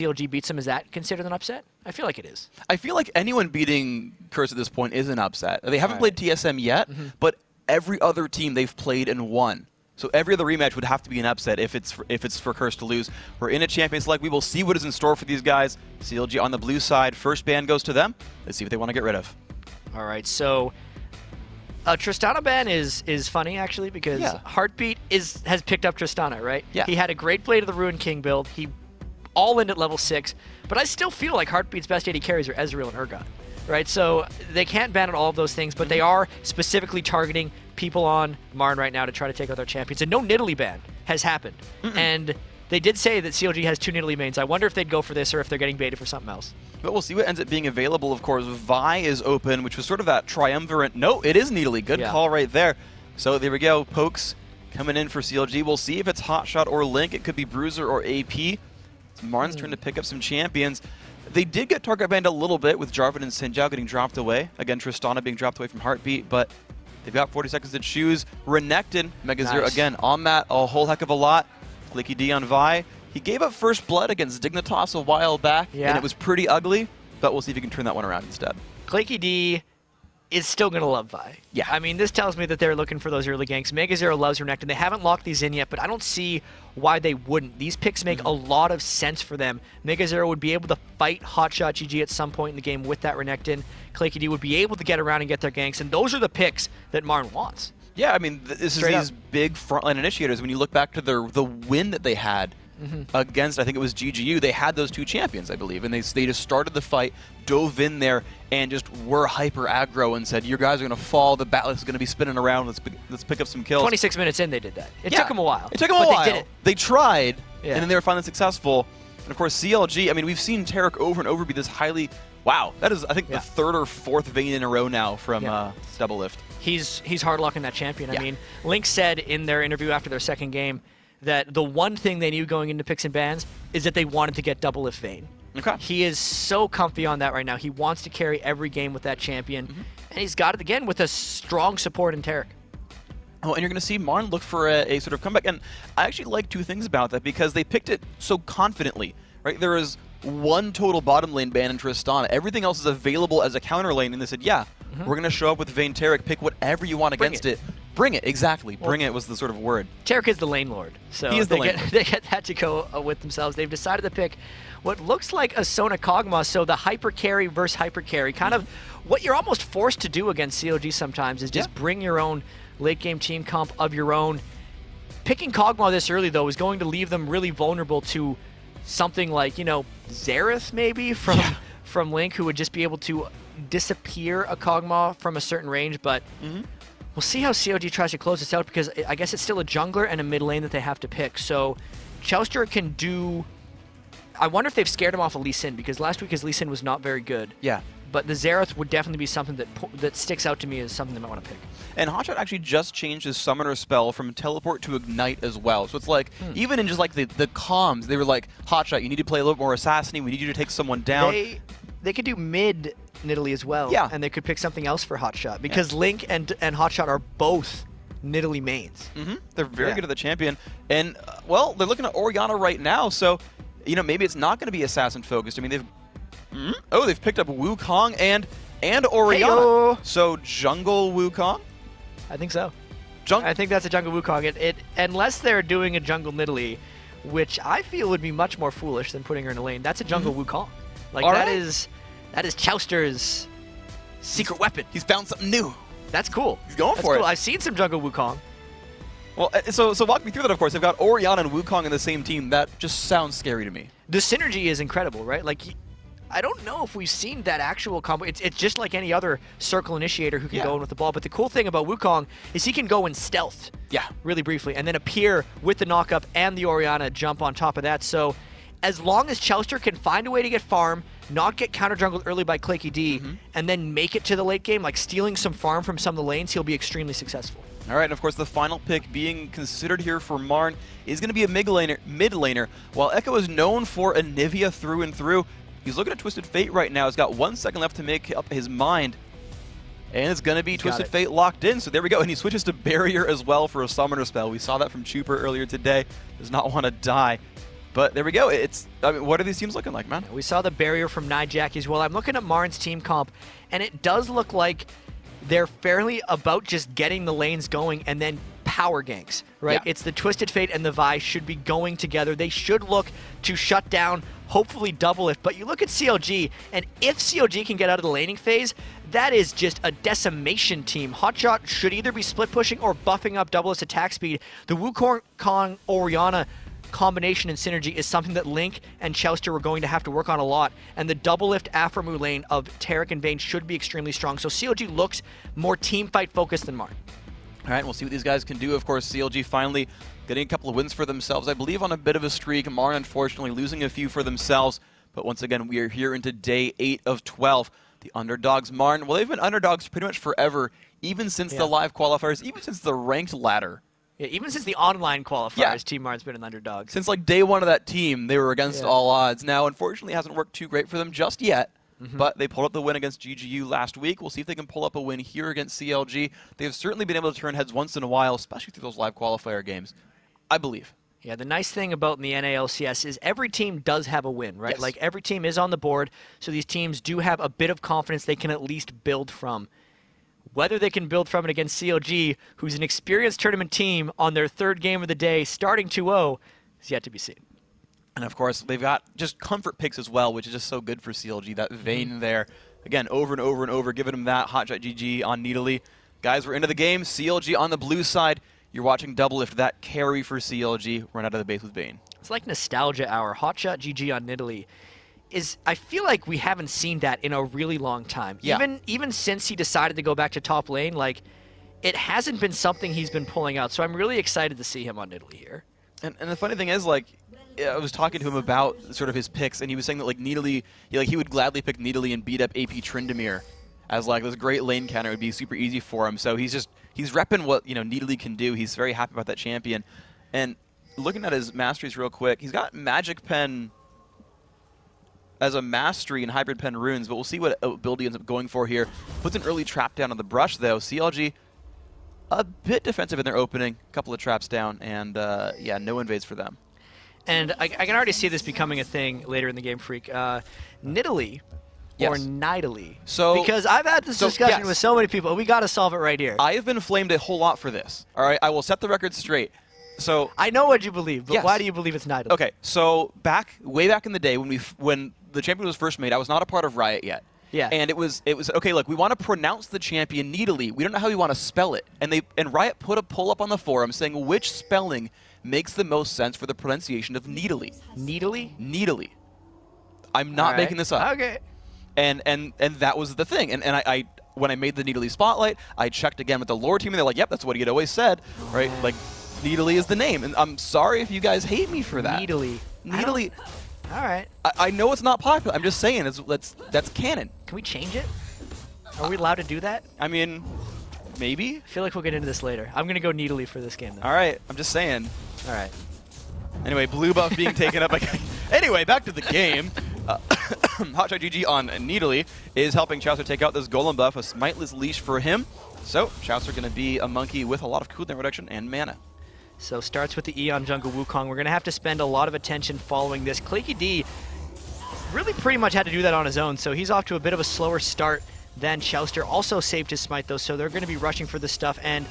CLG beats them, is that considered an upset? I feel like it is. I feel like anyone beating Curse at this point is an upset. They haven't played TSM yet, but every other team they've played and won. So every other rematch would have to be an upset if it's for Curse to lose. We're in a Champions League. We will see what is in store for these guys. CLG on the blue side. First ban goes to them. Let's see what they want to get rid of. All right, so Tristana ban is funny, actually, because Heartbeat has picked up Tristana, right? Yeah. He had a great play to the Ruined King build. He all in at level 6, but I still feel like Heartbeat's best AD carries are Ezreal and Urgot, right? So they can't ban all of those things, but they are specifically targeting people on MRN right now to try to take out their champions. And no Nidalee ban has happened. And they did say that CLG has 2 Nidalee mains. I wonder if they'd go for this or if they're getting baited for something else. But we'll see what ends up being available, of course. Vi is open, which was sort of that triumvirate. No, it is Nidalee. Good call right there. So there we go. Pokes coming in for CLG. We'll see if it's Hotshot or Link. It could be Bruiser or AP. It's MRN's turn to pick up some champions. They did get target banned a little bit with Jarvan and Sinjao getting dropped away. Again, Tristana being dropped away from Heartbeat, but they've got 40 seconds to choose. Renekton, Mega Zero, again, on that a whole heck of a lot. Clicky D on Vi. He gave up first blood against Dignitas a while back, and it was pretty ugly, but we'll see if he can turn that one around instead. Clicky D is still going to love Vi. Yeah. I mean, this tells me that they're looking for those early ganks. Mega Zero loves Renekton. They haven't locked these in yet, but I don't see why they wouldn't. These picks make a lot of sense for them. Mega Zero would be able to fight Hotshot GG at some point in the game with that Renekton. Clicky D would be able to get around and get their ganks, and those are the picks that MRN wants. Yeah, I mean, this is these big frontline initiators. When you look back to the win that they had against, I think it was GGU, they had those 2 champions, I believe, and they just started the fight, dove in there, and just were hyper aggro and said, "You guys are going to fall. The battle is going to be spinning around. Let's pick up some kills." 26 minutes in, they did that. It took them a while. It took them a while. They did it. They tried, and then they were finally successful. And of course, CLG. I mean, we've seen Tarek over and over be this highly. Wow, that is, I think, the 3rd or 4th Vayne in a row now from Double Lift. He's hard locking that champion. I mean, Link said in their interview after their second game that the one thing they knew going into picks and bans is that they wanted to get Double Lift Vayne. Okay. He is so comfy on that right now. He wants to carry every game with that champion, and he's got it again with a strong support in Tarek. Oh, and you're going to see MRN look for a sort of comeback. And I actually like 2 things about that because they picked it so confidently, right? There is 1 total bottom lane ban in Tristana. Everything else is available as a counter lane, and they said, yeah, we're going to show up with Vayne Tarek, pick whatever you want against it. Bring it, exactly. Bring it was the sort of word. Tarek is the lane lord, so he is the lane lord. They get that to go with themselves. They've decided to pick what looks like a Sona Kog'Maw, so the hyper carry versus hyper carry. Kind of what you're almost forced to do against CLG sometimes is just bring your own late game team comp of your own. Picking Kog'Maw this early, though, is going to leave them really vulnerable to something like, you know, Xerath maybe from Link, who would just be able to disappear a Kog'Maw from a certain range, but we'll see how CLG tries to close this out, because I guess it's still a jungler and a mid lane that they have to pick. So Chouster can do... I wonder if they've scared him off of Lee Sin, because last week his Lee Sin was not very good. Yeah. But the Xerath would definitely be something that sticks out to me as something that I want to pick. And Hotshot actually just changed his summoner spell from teleport to ignite as well. So it's like, even in just like the comms, they were like, Hotshot, you need to play a little more assassin-y. We need you to take someone down. They could do mid Nidalee as well. Yeah. And they could pick something else for Hotshot, because Link and Hotshot are both Nidalee mains. They're very good at the champion. And, well, they're looking at Orianna right now, so, you know, maybe it's not going to be assassin-focused. I mean, they've picked up Wukong and Orianna. Hey-o. So, jungle Wukong? I think so. I think that's a jungle Wukong. Unless they're doing a jungle Nidalee, which I feel would be much more foolish than putting her in a lane. That's a jungle Wukong. Like, that is Chouster's secret weapon. He's found something new. That's cool. He's going for it. I've seen some jungle Wukong. Well, so walk me through that, of course. They've got Orianna and Wukong in the same team. That just sounds scary to me. The synergy is incredible, right? Like, I don't know if we've seen that actual combo. It's just like any other circle initiator who can go in with the ball. But the cool thing about Wukong is he can go in stealth. Yeah. Really briefly. And then appear with the knockup and the Orianna jump on top of that. So as long as Chouster can find a way to get farm, not get counter jungled early by Clicky D, and then make it to the late game, like stealing some farm from some of the lanes, he'll be extremely successful. All right, and of course the final pick being considered here for MRN is going to be a mid laner. While Echo is known for Anivia through and through, he's looking at Twisted Fate right now. He's got 1 second left to make up his mind. And it's going to be Twisted Fate locked in. So there we go. And he switches to Barrier as well for a summoner spell. We saw that from Chuper earlier today. Does not want to die. But there we go. I mean, what are these teams looking like, man? We saw the barrier from Nijaki as well. I'm looking at MRN's team comp, and it does look like they're fairly about just getting the lanes going and then power ganks, right? Yeah. It's the Twisted Fate and the Vi should be going together. They should look to shut down, hopefully double lift. But you look at CLG, and if CLG can get out of the laning phase, that is just a decimation team. Hotshot should either be split pushing or buffing up double lift's attack speed. The Wukong Orianna combination and synergy is something that Link and Chouster were going to have to work on a lot, and the double lift Aphromoo lane of Taric and Vayne should be extremely strong. So CLG looks more team fight focused than Martin. All right, we'll see what these guys can do. Of course, CLG finally getting a couple of wins for themselves, I believe on a bit of a streak. Martin unfortunately losing a few for themselves, but once again, we are here into day 8 of 12. The underdogs, Martin, well, they've been underdogs pretty much forever, even since the live qualifiers, even since the ranked ladder. Yeah, even since the online qualifiers, Team Martin's been an underdog. Since like day 1 of that team, they were against all odds. Now, unfortunately, it hasn't worked too great for them just yet. But they pulled up the win against GGU last week. We'll see if they can pull up a win here against CLG. They've certainly been able to turn heads once in a while, especially through those live qualifier games, I believe. Yeah, the nice thing about in the NA/LCS is every team does have a win, right? Yes. Like every team is on the board, so these teams do have a bit of confidence they can at least build from. Whether they can build from it against CLG, who's an experienced tournament team on their 3rd game of the day, starting 2-0, is yet to be seen. And of course, they've got just comfort picks as well, which is just so good for CLG. That Vayne there, again, over and over and over, giving them that Hotshot GG on Nidalee. Guys, we're into the game. CLG on the blue side. You're watching double lift that carry for CLG run out of the base with Vayne. It's like nostalgia hour. Hotshot GG on Nidalee is, I feel like we haven't seen that in a really long time. Yeah. Even since he decided to go back to top lane, like, it hasn't been something he's been pulling out. So I'm really excited to see him on Nidalee here. And the funny thing is, like, I was talking to him about sort of his picks, and he was saying that like Nidalee, he would gladly pick Nidalee and beat up AP Tryndamere as like this great lane counter. It would be super easy for him. So he's repping what Nidalee can do. He's very happy about that champion. And looking at his masteries real quick, he's got Magic Pen as a mastery in Hybrid Pen runes, but we'll see what build he ends up going for here. Puts an early trap down on the brush though. CLG a bit defensive in their opening, a couple of traps down, and yeah, no invades for them. And I can already see this becoming a thing later in the game, Freak. Nidalee or Nidalee? So, because I've had this discussion with so many people. We got to solve it right here. I have been flamed a whole lot for this. All right, I will set the record straight. So I know what you believe, but why do you believe it's Nidalee? Okay, so way back in the day when the champion was first made, I was not a part of Riot yet. Yeah. And it was okay, look, we want to pronounce the champion Nidalee. We don't know how we want to spell it. And Riot put a poll up on the forum saying which spelling makes the most sense for the pronunciation of Nidalee. Nidalee? Nidalee. I'm not making this up. Okay. And that was the thing. And I when I made the Nidalee spotlight, I checked again with the lore team, and they're like, yep, that's what he had always said, right? Like, Nidalee is the name. And I'm sorry if you guys hate me for that. Nidalee. Nidalee. All right. I know it's not popular. I'm just saying that's canon. Can we change it? Are we allowed to do that? I mean, maybe. I feel like we'll get into this later. I'm going to go Nidalee for this game, though. All right. I'm just saying. All right. Anyway, blue buff being taken up. Anyway, back to the game. Hotshot GG on Nidalee is helping Chouster take out this golem buff, a smiteless leash for him. So Chouster going to be a monkey with a lot of cooldown reduction and mana. So starts with the Eon Jungle Wukong. We're going to have to spend a lot of attention following this. Claky D really pretty much had to do that on his own, so he's off to a bit of a slower start than Chouster. Also saved his smite, though, so they're going to be rushing for this stuff. And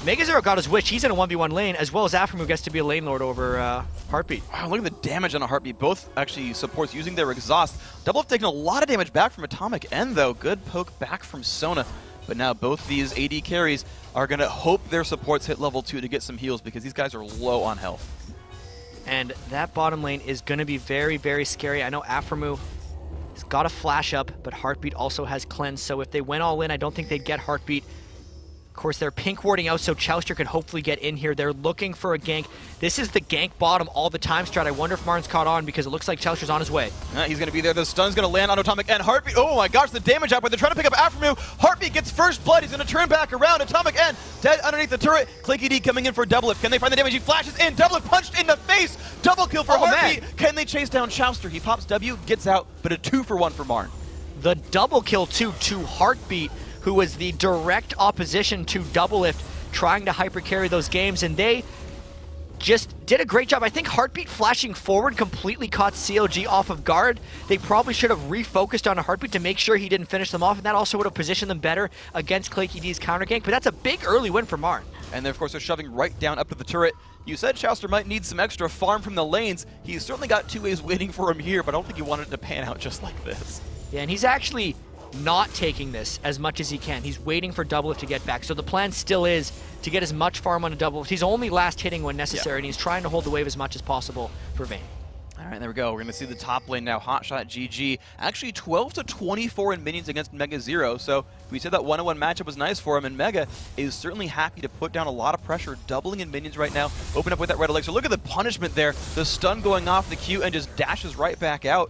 Megazero got his wish. He's in a 1v1 lane, as well as Aphromoo gets to be a lane lord over Heartbeat. Wow, look at the damage on a Heartbeat. Both actually supports using their exhaust. Double F taking a lot of damage back from Atomic N, though. Good poke back from Sona. But now both these AD carries are going to hope their supports hit level 2 to get some heals, because these guys are low on health. And that bottom lane is going to be very, very scary. I know Aphromoo has got a flash up, but Heartbeat also has cleanse. So if they went all in, I don't think they'd get Heartbeat. Of course, they're pink warding out, so Chouster could hopefully get in here. They're looking for a gank. This is the gank bottom all the time strat. I wonder if Martin's caught on, because it looks like Chouster's on his way. He's going to be there. The stun's going to land on Atomic N. Heartbeat, oh my gosh, the damage up. They're trying to pick up Aphromoo. Heartbeat gets first blood. He's going to turn back around. Atomic N dead underneath the turret. Claky D coming in for double lift. Can they find the damage? He flashes in. Double lift punched in the face. Double kill for Heartbeat. Man. Can they chase down Chouster? He pops W, gets out, but a 2-for-1 for Martin. The double kill to Heartbeat, who was the direct opposition to Double Lift, trying to hyper carry those games, and they just did a great job. I think Heartbeat flashing forward completely caught CLG off of guard. They probably should have refocused on a Heartbeat to make sure he didn't finish them off, and that also would have positioned them better against Claky D's counter gank, but that's a big early win for MRN. And then, of course, they're shoving right down up to the turret. You said Chouster might need some extra farm from the lanes. He's certainly got 2As waiting for him here, but I don't think he wanted it to pan out just like this. Yeah, and he's actually not taking this as much as he can. He's waiting for Doublelift to get back. So the plan still is to get as much farm on a Doublelift. He's only last hitting when necessary, and he's trying to hold the wave as much as possible for Vayne. All right, there we go. We're going to see the top lane now. Hotshot GG. Actually 12 to 24 in minions against Mega Zero. So we said that 1-on-1 matchup was nice for him, and Mega is certainly happy to put down a lot of pressure, doubling in minions right now. Open up with that red elixir. Look at the punishment there. The stun going off the Q and just dashes right back out.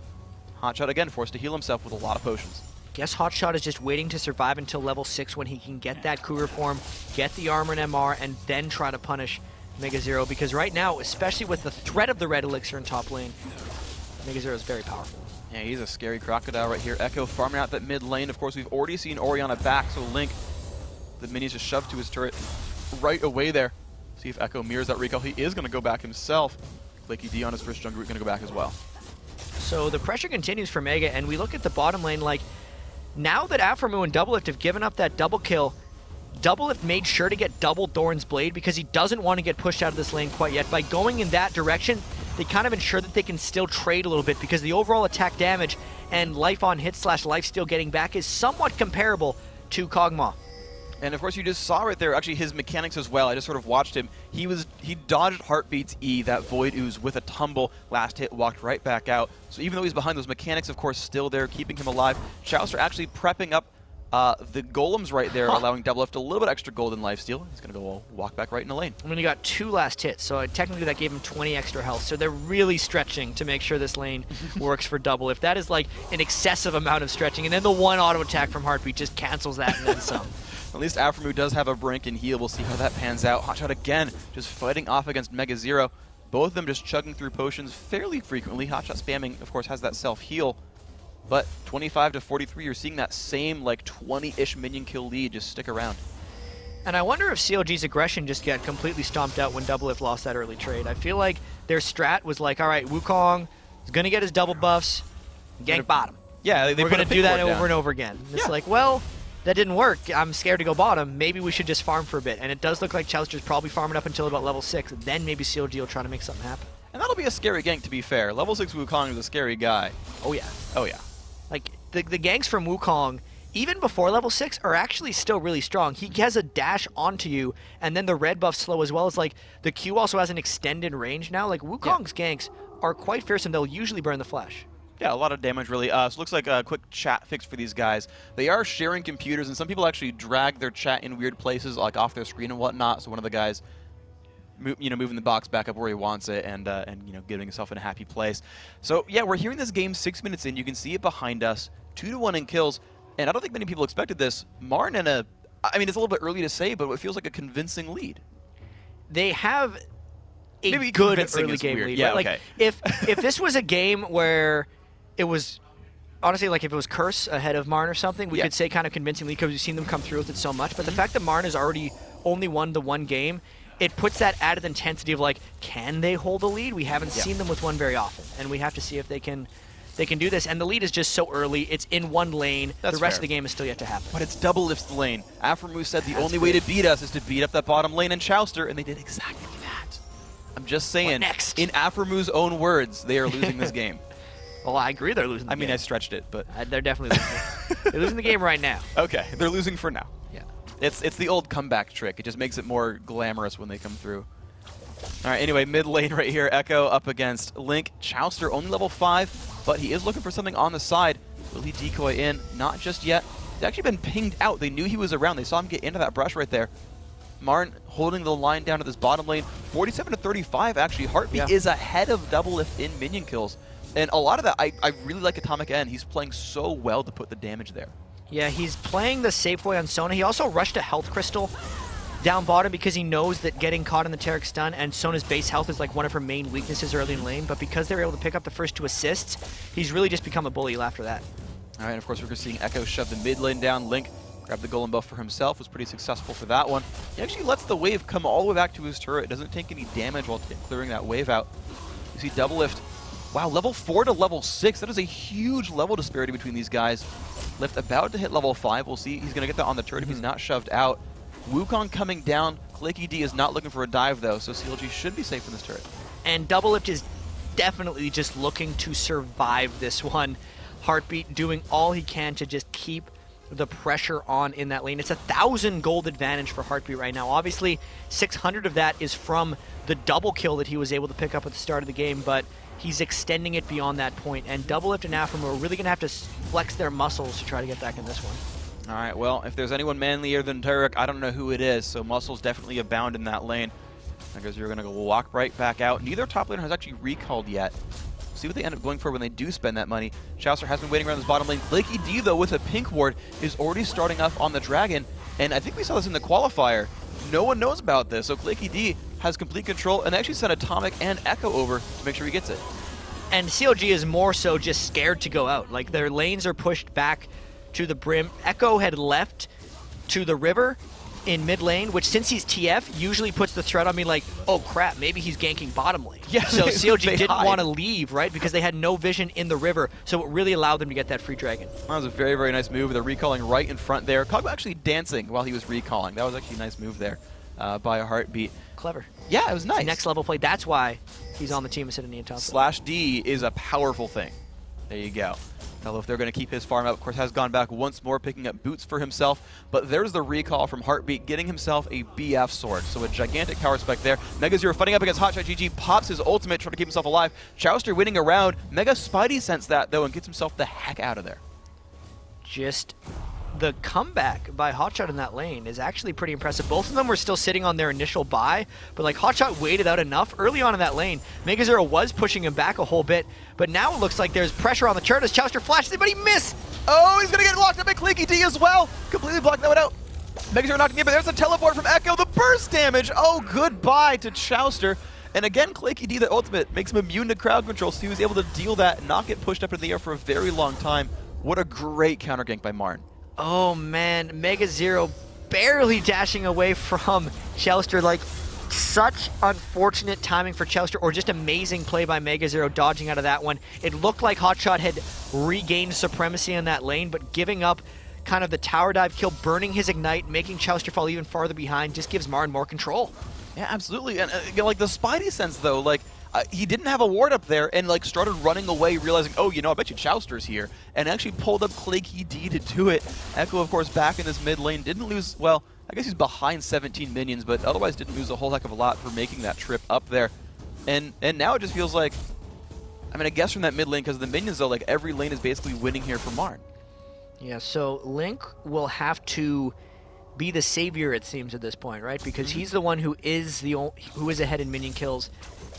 Hotshot again forced to heal himself with a lot of potions. Guess Hotshot is just waiting to survive until level 6 when he can get that Cougar form, get the armor and MR, and then try to punish Mega Zero, because right now, especially with the threat of the red elixir in top lane, Mega Zero is very powerful. Yeah, he's a scary crocodile right here. Echo farming out that mid lane. Of course, we've already seen Orianna back, so Link, the minions just shoved to his turret right away there. See if Echo mirrors that recall. He is going to go back himself. Claky D on his first jungle route going to go back as well. So the pressure continues for Mega, and we look at the bottom lane, like, now that Aphromoo and Doublelift have given up that double kill, Doublelift made sure to get double Thorn's Blade because he doesn't want to get pushed out of this lane quite yet. By going in that direction, they kind of ensure that they can still trade a little bit, because the overall attack damage and life on hit / lifesteal getting back is somewhat comparable to Kog'Maw. And of course, you just saw right there, actually, his mechanics as well. I just sort of watched him. He dodged Heartbeat's E, that Void Ooze, with a tumble. Last hit, walked right back out. So even though he's behind, those mechanics, of course, still there, keeping him alive. Chouster actually prepping up the golems right there, allowing Doublelift a little bit extra golden lifesteal. He's going to go walk back right in the lane. I mean, he got 2 last hits, so technically that gave him 20 extra health. So they're really stretching to make sure this lane works for Doublelift. That is like an excessive amount of stretching, and then the one auto attack from Heartbeat just cancels that and then some. At least Aphromoo does have a brink and heal. We'll see how that pans out. Hotshot again, just fighting off against Mega Zero. Both of them just chugging through potions fairly frequently. Hotshot spamming, of course, has that self-heal. But 25 to 43, you're seeing that same like 20-ish minion kill lead just stick around. And I wonder if CLG's aggression just got completely stomped out when Doublelift lost that early trade. I feel like their strat was like, all right, Wukong is going to get his double buffs, gank bottom. Yeah, we're going to do that over and over again. And it's like, well, that didn't work. I'm scared to go bottom. Maybe we should just farm for a bit. And it does look like Chouster's probably farming up until about level 6. Then maybe CLG will try to make something happen. And that'll be a scary gank, to be fair. Level 6 Wukong is a scary guy. Oh, yeah. Oh, yeah. Like, the ganks from Wukong, even before level 6, are actually still really strong. He has a dash onto you, and then the red buff slow, as well as, like, the Q also has an extended range now. Like, Wukong's ganks are quite fierce, and they'll usually burn the flesh. Yeah, a lot of damage, really. So it looks like a quick chat fix for these guys. They are sharing computers, and some people actually drag their chat in weird places, like off their screen and whatnot. So one of the guys, moving the box back up where he wants it, and getting himself in a happy place. So yeah, we're hearing this game 6 minutes in. You can see it behind us, 2-1 in kills, and I don't think many people expected this. MRN in I mean, it's a little bit early to say, but it feels like a convincing lead. They have a Maybe good convincing early game weird. lead. Yeah, right? okay. Like, if this was a game where it was, honestly, like if it was Curse ahead of MRN or something, we could say kind of convincingly, because we've seen them come through with it so much. But the fact that MRN has already only won the one game, it puts that added intensity of like, can they hold a lead? We haven't seen them with one very often, and we have to see if they can do this. And the lead is just so early. It's in one lane. That's the rest fair. of the game is still yet to happen. But it's Doublelift's lane. Aphromoo said the only way to beat us is to beat up that bottom lane in Chouster, and they did exactly that. I'm just saying, What next? In Aphramoo's own words, they are losing this game. Well, I agree they're losing the game. I mean, I stretched it, but... They're definitely losing. They're losing the game right now. Okay, they're losing for now. Yeah. It's the old comeback trick. It just makes it more glamorous when they come through. All right, anyway, mid lane right here. Echo up against Link. Chouster only level 5, but he is looking for something on the side. Will he decoy in? Not just yet. He's actually been pinged out. They knew he was around. They saw him get into that brush right there. MRN holding the line down to this bottom lane. 47 to 35, actually. Heartbeat is ahead of Doublelift in minion kills. And a lot of that, I really like Atomic N. He's playing so well to put the damage there. Yeah, he's playing the safe way on Sona. He also rushed a health crystal down bottom because he knows that getting caught in the Taric stun and Sona's base health is like one of her main weaknesses early in lane. But because they were able to pick up the first 2 assists, he's really just become a bully after that. All right, of course, we're seeing Echo shove the mid lane down. Link Grabbed the golem buff for himself, was pretty successful for that one. He actually lets the wave come all the way back to his turret. Doesn't take any damage while clearing that wave out. You see double lift. Wow, level 4 to level 6. That is a huge level disparity between these guys. Lift about to hit level 5. We'll see. He's going to get that on the turret if he's not shoved out. Wukong coming down. Clicky D is not looking for a dive, though, so CLG should be safe in this turret. And double lift is definitely just looking to survive this one. Heartbeat doing all he can to just keep the pressure on in that lane. It's 1,000 gold advantage for Heartbeat right now. Obviously, 600 of that is from the double kill that he was able to pick up at the start of the game, but he's extending it beyond that point. And double lift and Afram are really going to have to flex their muscles to try to get back in this one. All right, well, if there's anyone manlier than Turek, I don't know who it is, so muscles definitely abound in that lane. I guess you're going to go walk right back out. Neither top laner has actually recalled yet. See what they end up going for when they do spend that money. Chaucer has been waiting around this bottom lane. Flaky D, though, with a pink ward, is already starting up on the Dragon, and I think we saw this in the qualifier. No one knows about this, so Flaky D has complete control, and they actually sent Atomic and Echo over to make sure he gets it. And CLG is more so just scared to go out. Like, their lanes are pushed back to the brim. Echo had left to the river in mid lane, which since he's TF usually puts the threat on me like, oh crap, maybe he's ganking bottom lane. Yeah, so CLG didn't want to leave, right? Because they had no vision in the river, so it really allowed them to get that free dragon. That was a very, very nice move. They're recalling right in front there. Kog'Maw actually dancing while he was recalling. That was actually a nice move there by a Heartbeat. Clever. Yeah, it was nice. Next level play. That's why he's on the team instead of Neon. Slash D is a powerful thing. There you go. I don't know if they're going to keep his farm up. Of course, has gone back once more, picking up boots for himself. But there's the recall from Heartbeat, getting himself a BF sword. So a gigantic power spec there. Mega Zero fighting up against Hotshot GG, pops his ultimate, trying to keep himself alive. Chauster winning a round. Mega Spidey sense that, though, and gets himself the heck out of there. Just the comeback by Hotshot in that lane is actually pretty impressive. Both of them were still sitting on their initial buy, but like Hotshot waited out enough early on in that lane. Mega Zero was pushing him back a whole bit, but now it looks like there's pressure on the turret as Chauster flashes it, but he missed! Oh, he's gonna get locked up by Clicky D as well! Completely blocked that one out. Mega Zero knocking in, but there's a teleport from Echo, the burst damage! Oh, goodbye to Chauster. And again, Clicky D, the ultimate, makes him immune to crowd control, so he was able to deal that and not get pushed up into the air for a very long time. What a great counter gank by MRN. Oh man, Mega Zero barely dashing away from Chauster. Like, such unfortunate timing for Chauster, or just amazing play by Mega Zero dodging out of that one. It looked like Hotshot had regained supremacy in that lane, but giving up kind of the tower dive kill, burning his ignite, making Chauster fall even farther behind, just gives MRN more control. Yeah, absolutely. And like the Spidey sense, though, like, he didn't have a ward up there and like started running away, realizing, oh, you know, I bet you Chauster's here, and actually pulled up Clicky D to do it. Echo, of course, back in this mid lane, didn't lose, well, I guess he's behind 17 minions, but otherwise didn't lose a whole heck of a lot for making that trip up there. And now it just feels like, I mean, I guess from that mid lane, because the minions, though, like every lane is basically winning here for MRN. Yeah, so Link will have to be the savior, it seems, at this point, right? Because he's the one who is ahead in minion kills.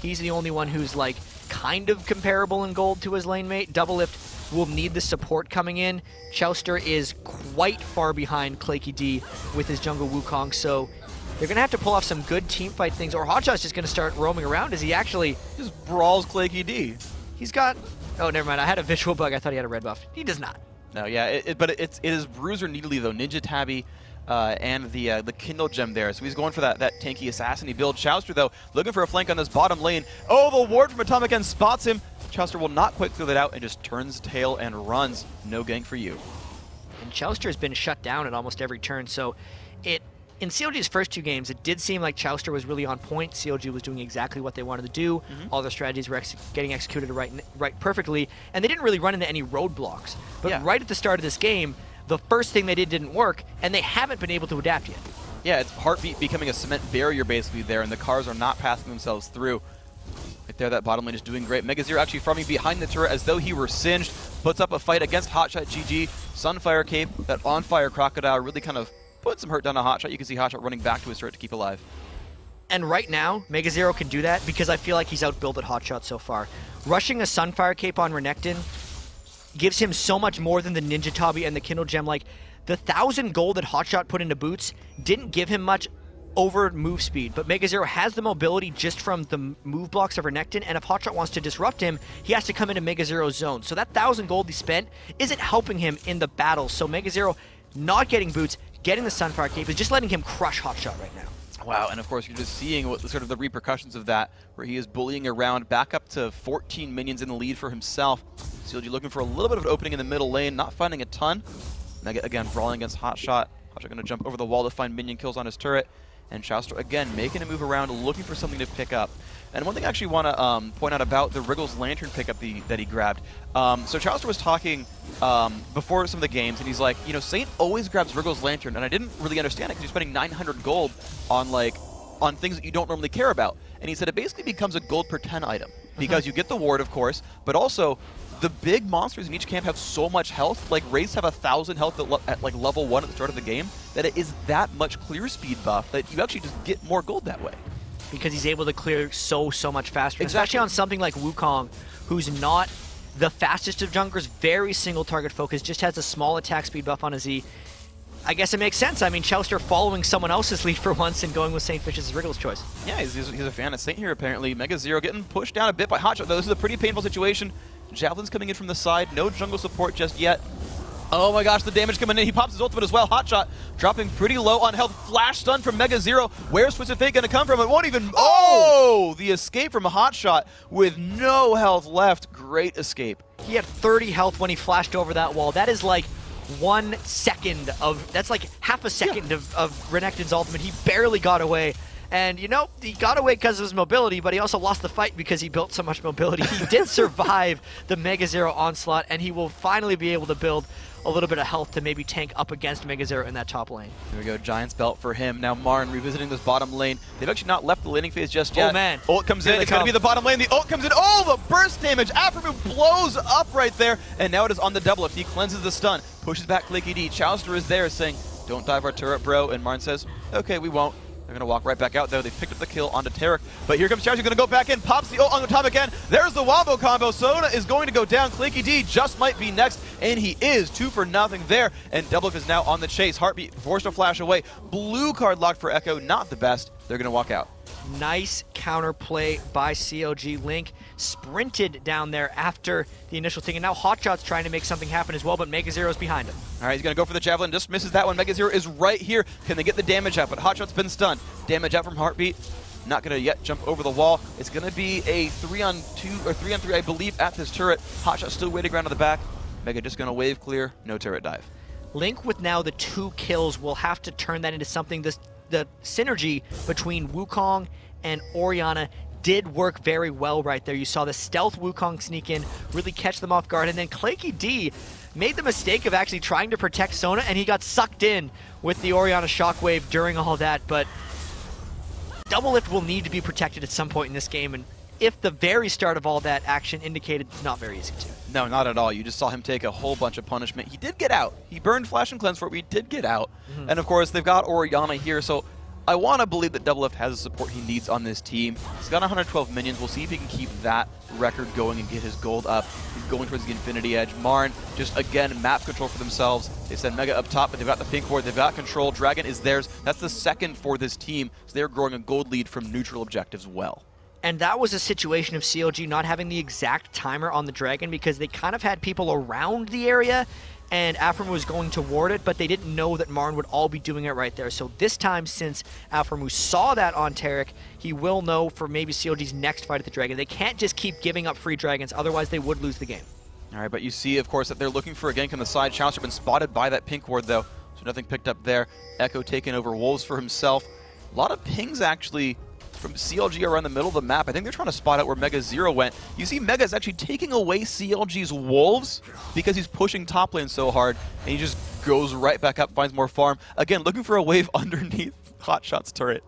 He's the only one who's like kind of comparable in gold to his lane mate. Double Lift will need the support coming in. Chauster is quite far behind Clicky D with his jungle Wukong, so they're gonna have to pull off some good team fight things, or Hotshot's just gonna start roaming around as he actually just brawls Clicky D. He's got, oh, never mind. I had a visual bug. I thought he had a red buff. He does not. No, yeah, but it is Bruiser Needly though, Ninja Tabby. And the Kindle Gem there. So he's going for that tanky assassin-y build. Chauster, though, looking for a flank on this bottom lane. Oh, the ward from Atomic End spots him. Chauster will not quite clear that out and just turns tail and runs. No gank for you. And Chauster has been shut down at almost every turn, so in CLG's first two games, it did seem like Chauster was really on point. CLG was doing exactly what they wanted to do. All their strategies were getting executed right perfectly, and they didn't really run into any roadblocks. But right at the start of this game, the first thing they didn't work, and they haven't been able to adapt yet. Yeah, it's Heartbeat becoming a cement barrier basically there, and the cars are not passing themselves through. Right there, that bottom lane is doing great. Mega Zero actually farming behind the turret as though he were singed. Puts up a fight against Hotshot GG. Sunfire Cape, that on-fire Crocodile really kind of put some hurt down to Hotshot. You can see Hotshot running back to his turret to keep alive. And right now, Mega Zero can do that because I feel like he's outbuilt at Hotshot so far. Rushing a Sunfire Cape on Renekton gives him so much more than the Ninja Tabi and the Kindle Gem. Like, the 1,000 gold that Hotshot put into boots didn't give him much over move speed, but Mega Zero has the mobility just from the move blocks of Renekton, and if Hotshot wants to disrupt him, he has to come into Mega Zero's zone. So that 1,000 gold he spent isn't helping him in the battle, so Mega Zero not getting boots, getting the Sunfire Cape, is just letting him crush Hotshot right now. Wow, and of course you're just seeing what sort of the repercussions of that, where he is bullying around, back up to 14 minions in the lead for himself. CLG looking for a little bit of an opening in the middle lane, not finding a ton. Mega again brawling against Hotshot. Hotshot going to jump over the wall to find minion kills on his turret. And Choustra again making a move around, looking for something to pick up. And one thing I actually want to point out about the Wriggles Lantern pickup that he grabbed. So Choustra was talking before some of the games, and he's like, you know, Saint always grabs Wriggles Lantern, and I didn't really understand it because you're spending 900 gold on things that you don't normally care about. And he said it basically becomes a gold per 10 item because you get the ward, of course, but also the big monsters in each camp have so much health. Like Wraiths have 1,000 health at like level 1 at the start of the game, that it is that much clear speed buff that you actually just get more gold that way. Because he's able to clear so much faster. Exactly. Especially on something like Wukong, who's not the fastest of junglers, very single target focus, just has a small attack speed buff on his E. I guess it makes sense. I mean, Choustra following someone else's lead for once and going with Saint Fish's Wriggles choice. Yeah, he's a fan of Saint here apparently. Mega Zero getting pushed down a bit by Hotshot, though. This is a pretty painful situation. Javelin's coming in from the side, no jungle support just yet. Oh my gosh, the damage coming in. He pops his ultimate as well. Hotshot dropping pretty low on health. Flash stun from Mega Zero. Where's Twisted Fate going to come from? It won't even... Oh! The escape from Hotshot with no health left. Great escape. He had 30 health when he flashed over that wall. That is like 1 second of... That's like half a second of Renekton's ultimate. He barely got away. And, you know, he got away because of his mobility, but he also lost the fight because he built so much mobility. He did survive the Mega Zero onslaught, and he will finally be able to build a little bit of health to maybe tank up against Mega Zero in that top lane. Here we go, Giant's Belt for him. Now MRN revisiting this bottom lane. They've actually not left the laning phase just yet. Oh, man. Ult comes in. It's going to be the bottom lane. The ult comes in. Oh, the burst damage. Aftermove blows up right there, and now it is on the double. If he cleanses the stun, pushes back Clicky D. Choustra is there saying, don't dive our turret, bro. And MRN says, okay, we won't. They're going to walk right back out, though. They picked up the kill onto Tarek. But here comes Choustra, going to go back in, pops the ult on the top again. There's the Wombo combo. Sona is going to go down. Clicky D just might be next, and he is 2 for nothing there. And Doublelift is now on the chase. Heartbeat forced to flash away. Blue card locked for Echo, not the best. They're going to walk out. Nice counterplay by CLG. Link sprinted down there after the initial thing, and now Hotshot's trying to make something happen as well, but Mega Zero's behind him. All right, he's going to go for the Javelin, just misses that one. Mega Zero is right here. Can they get the damage out? But Hotshot's been stunned. Damage out from Heartbeat. Not going to yet jump over the wall. It's going to be a 3-on-2 or 3-on-3, I believe, at this turret. Hotshot still waiting around to the back. Mega just going to wave clear. No turret dive. Link with now the 2 kills will have to turn that into something. The synergy between Wukong and Orianna did work very well right there. You saw the stealth Wukong sneak in, really catch them off guard, and then Clicky D made the mistake of actually trying to protect Sona, and he got sucked in with the Orianna shockwave during all that, but Doublelift will need to be protected at some point in this game, and if the very start of all that action indicated, it's not very easy to. No, not at all. You just saw him take a whole bunch of punishment. He did get out. He burned Flash and Cleanse for it, but he did get out. And of course, they've got Orianna here, so I want to believe that Doublelift has the support he needs on this team. He's got 112 minions. We'll see if he can keep that record going and get his gold up. He's going towards the Infinity Edge. MRN just, again, map control for themselves. They send Mega up top, but they've got the pink ward. They've got control. Dragon is theirs. That's the second for this team, so they're growing a gold lead from neutral objectives well. And that was a situation of CLG not having the exact timer on the Dragon because they kind of had people around the area and Aframu was going to ward it, but they didn't know that MRN would all be doing it right there. So this time, since Aframu saw that on Tarek, he will know for maybe CLG's next fight at the Dragon. They can't just keep giving up free Dragons, otherwise they would lose the game. All right, but you see, of course, that they're looking for a gank on the side. Choustra been spotted by that pink ward, though, so nothing picked up there. Echo taking over Wolves for himself. A lot of pings, actually, from CLG around the middle of the map. I think they're trying to spot out where Mega Zero went. You see Mega's actually taking away CLG's Wolves because he's pushing top lane so hard, and he just goes right back up, finds more farm. Again, looking for a wave underneath Hotshot's turret.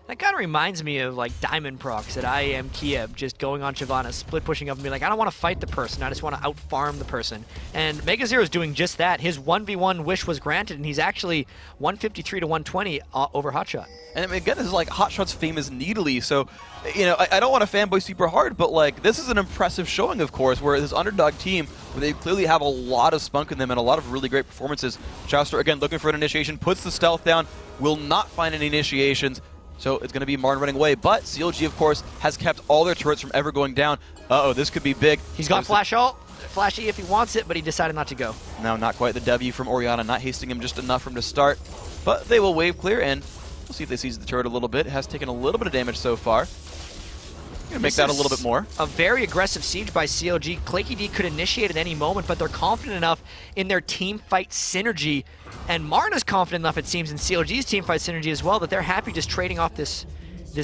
That kind of reminds me of like Diamond Procs at IAM Kiev, just going on Shyvana, split pushing up and being like, I don't want to fight the person, I just want to out-farm the person. And Mega Zero's doing just that. His 1v1 wish was granted, and he's actually 153 to 120 over Hotshot. And again, this is like Hotshot's famous Needly, so, you know, I don't want to fanboy super hard, but like, this is an impressive showing, of course, where this underdog team, where they clearly have a lot of spunk in them and a lot of really great performances. Choustra, again, looking for an initiation, puts the stealth down, will not find any initiations. So it's going to be MRN running away, but CLG, of course, has kept all their turrets from ever going down. Uh-oh, this could be big. He's got flash ult. Flashy if he wants it, but he decided not to go. No, not quite the W from Orianna, not hasting him just enough for him to start. But they will wave clear, and we'll see if they seize the turret a little bit. It has taken a little bit of damage so far. Gonna make that a little bit more. A very aggressive siege by CLG. CLG could initiate at any moment, but they're confident enough in their team fight synergy. And MRN is confident enough, it seems, in CLG's team fight synergy as well, that they're happy just trading off this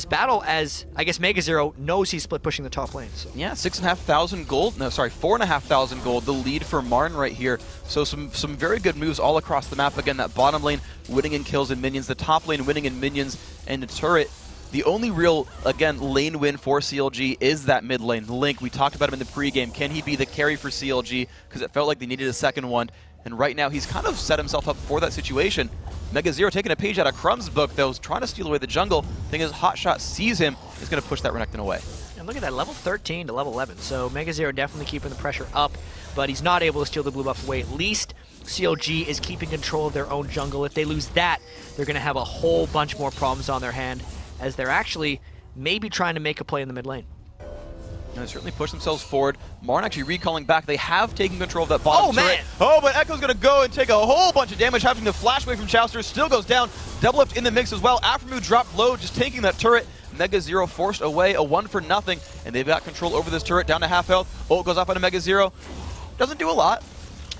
battle, as I guess MegaZero knows he's split pushing the top lane. So. Yeah, 6,500 gold. No, sorry, 4,500 gold. The lead for MRN right here. So some very good moves all across the map. Again, that bottom lane winning in kills and minions. The top lane winning in minions and the turret. The only real, again, lane win for CLG is that mid lane. Link, we talked about him in the pregame. Can he be the carry for CLG? Because it felt like they needed a second one. And right now, he's kind of set himself up for that situation. MegaZero taking a page out of Crumb's book, though, is trying to steal away the jungle. Thing is, Hotshot sees him, is going to push that Renekton away. And look at that, level 13 to level 11. So MegaZero definitely keeping the pressure up, but he's not able to steal the blue buff away. At least CLG is keeping control of their own jungle. If they lose that, they're going to have a whole bunch more problems on their hand, as they're actually maybe trying to make a play in the mid lane. And they certainly push themselves forward. MRN actually recalling back. They have taken control of that bottom turret. Man. Oh, but Echo's going to go and take a whole bunch of damage, having to flash away from Chowster. Still goes down. Double lift in the mix as well. Aftermoo dropped low, just taking that turret. MegaZero forced away, a 1-for-0, and they've got control over this turret, down to half health. Ult goes off onto MegaZero. Doesn't do a lot.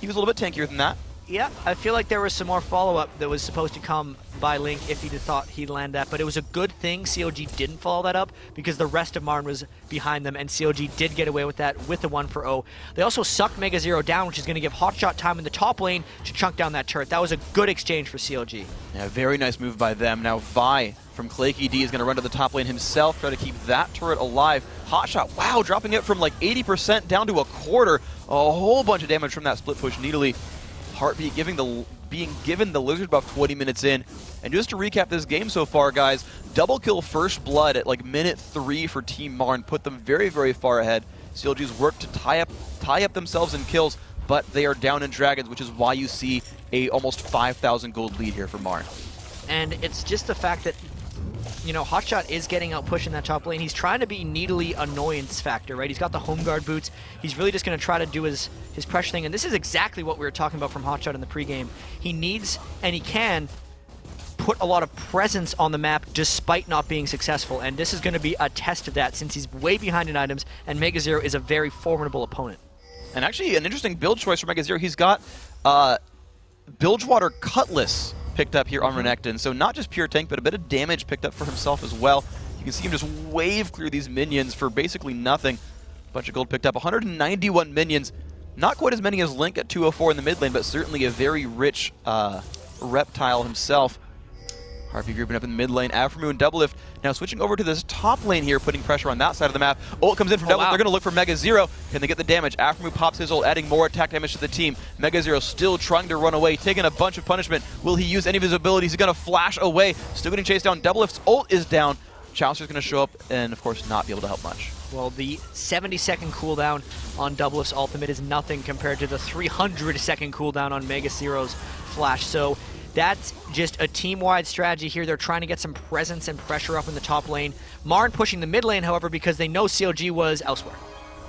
He was a little bit tankier than that. Yeah, I feel like there was some more follow-up that was supposed to come by Link if he'd thought he'd land that, but it was a good thing CLG didn't follow that up, because the rest of MRN was behind them, and CLG did get away with that with the 1-for-0. They also sucked MegaZero down, which is going to give Hotshot time in the top lane to chunk down that turret. That was a good exchange for CLG. Yeah, very nice move by them. Now Vi from Claky D is going to run to the top lane himself, try to keep that turret alive. Hotshot, wow, dropping it from like 80% down to a quarter. A whole bunch of damage from that split push. Needly Heartbeat being given the Lizard buff 20 minutes in. And just to recap this game so far, guys, double kill first blood at like minute 3 for Team MRN put them very, very far ahead. CLG's worked to tie up themselves in kills, but they are down in Dragons, which is why you see a almost 5,000 gold lead here for MRN. And it's just the fact that, you know, Hotshot is getting out pushing that top lane. He's trying to be Needly annoyance factor, right? He's got the home guard boots. He's really just going to try to do his pressure thing. And this is exactly what we were talking about from Hotshot in the pregame. He needs, and he can, put a lot of presence on the map despite not being successful. And this is going to be a test of that, since he's way behind in items, and MegaZero is a very formidable opponent. And actually, an interesting build choice for MegaZero. He's got Bilgewater Cutlass picked up here on Renekton. So not just pure tank, but a bit of damage picked up for himself as well. You can see him just wave clear these minions for basically nothing. Bunch of gold picked up. 191 minions. Not quite as many as Link at 204 in the mid lane, but certainly a very rich reptile himself. Harpy grouping up in the mid lane. Aftermoo and Double Lift now switching over to this top lane here, putting pressure on that side of the map. Ult comes in from Double Lift. They're going to look for MegaZero. Can they get the damage? Aftermoo pops his ult, adding more attack damage to the team. MegaZero still trying to run away, taking a bunch of punishment. Will he use any of his abilities? He's going to flash away. Still getting chased down. Double Lift's ult is down. Chowster's going to show up and, of course, not be able to help much. Well, the 70-second cooldown on Double Lift's ultimate is nothing compared to the 300-second cooldown on MegaZero's flash. So that's just a team-wide strategy here. They're trying to get some presence and pressure up in the top lane. MRN pushing the mid lane, however, because they know CLG was elsewhere.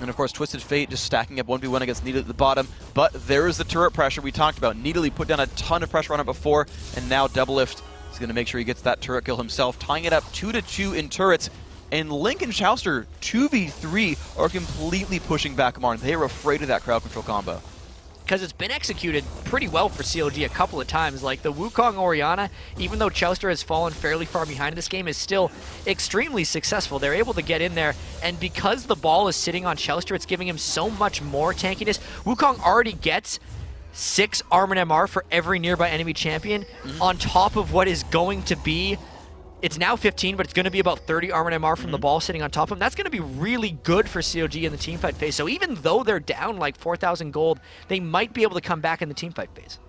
And of course, Twisted Fate just stacking up 1v1 against Needly at the bottom. But there is the turret pressure we talked about. Needly put down a ton of pressure on it before, and now Double Lift is going to make sure he gets that turret kill himself, tying it up 2-2 in turrets. And Link and Chowster, 2v3, are completely pushing back MRN. They are afraid of that crowd control combo. Because it's been executed pretty well for CLG a couple of times. Like the Wukong Orianna, even though Chowster has fallen fairly far behind in this game, is still extremely successful. They're able to get in there, and because the ball is sitting on Chowster, it's giving him so much more tankiness. Wukong already gets 6 armor and MR for every nearby enemy champion, on top of what is going to be, it's now 15, but it's going to be about 30 armor and MR from the ball sitting on top of him. That's going to be really good for CLG in the teamfight phase. So even though they're down like 4,000 gold, they might be able to come back in the teamfight phase.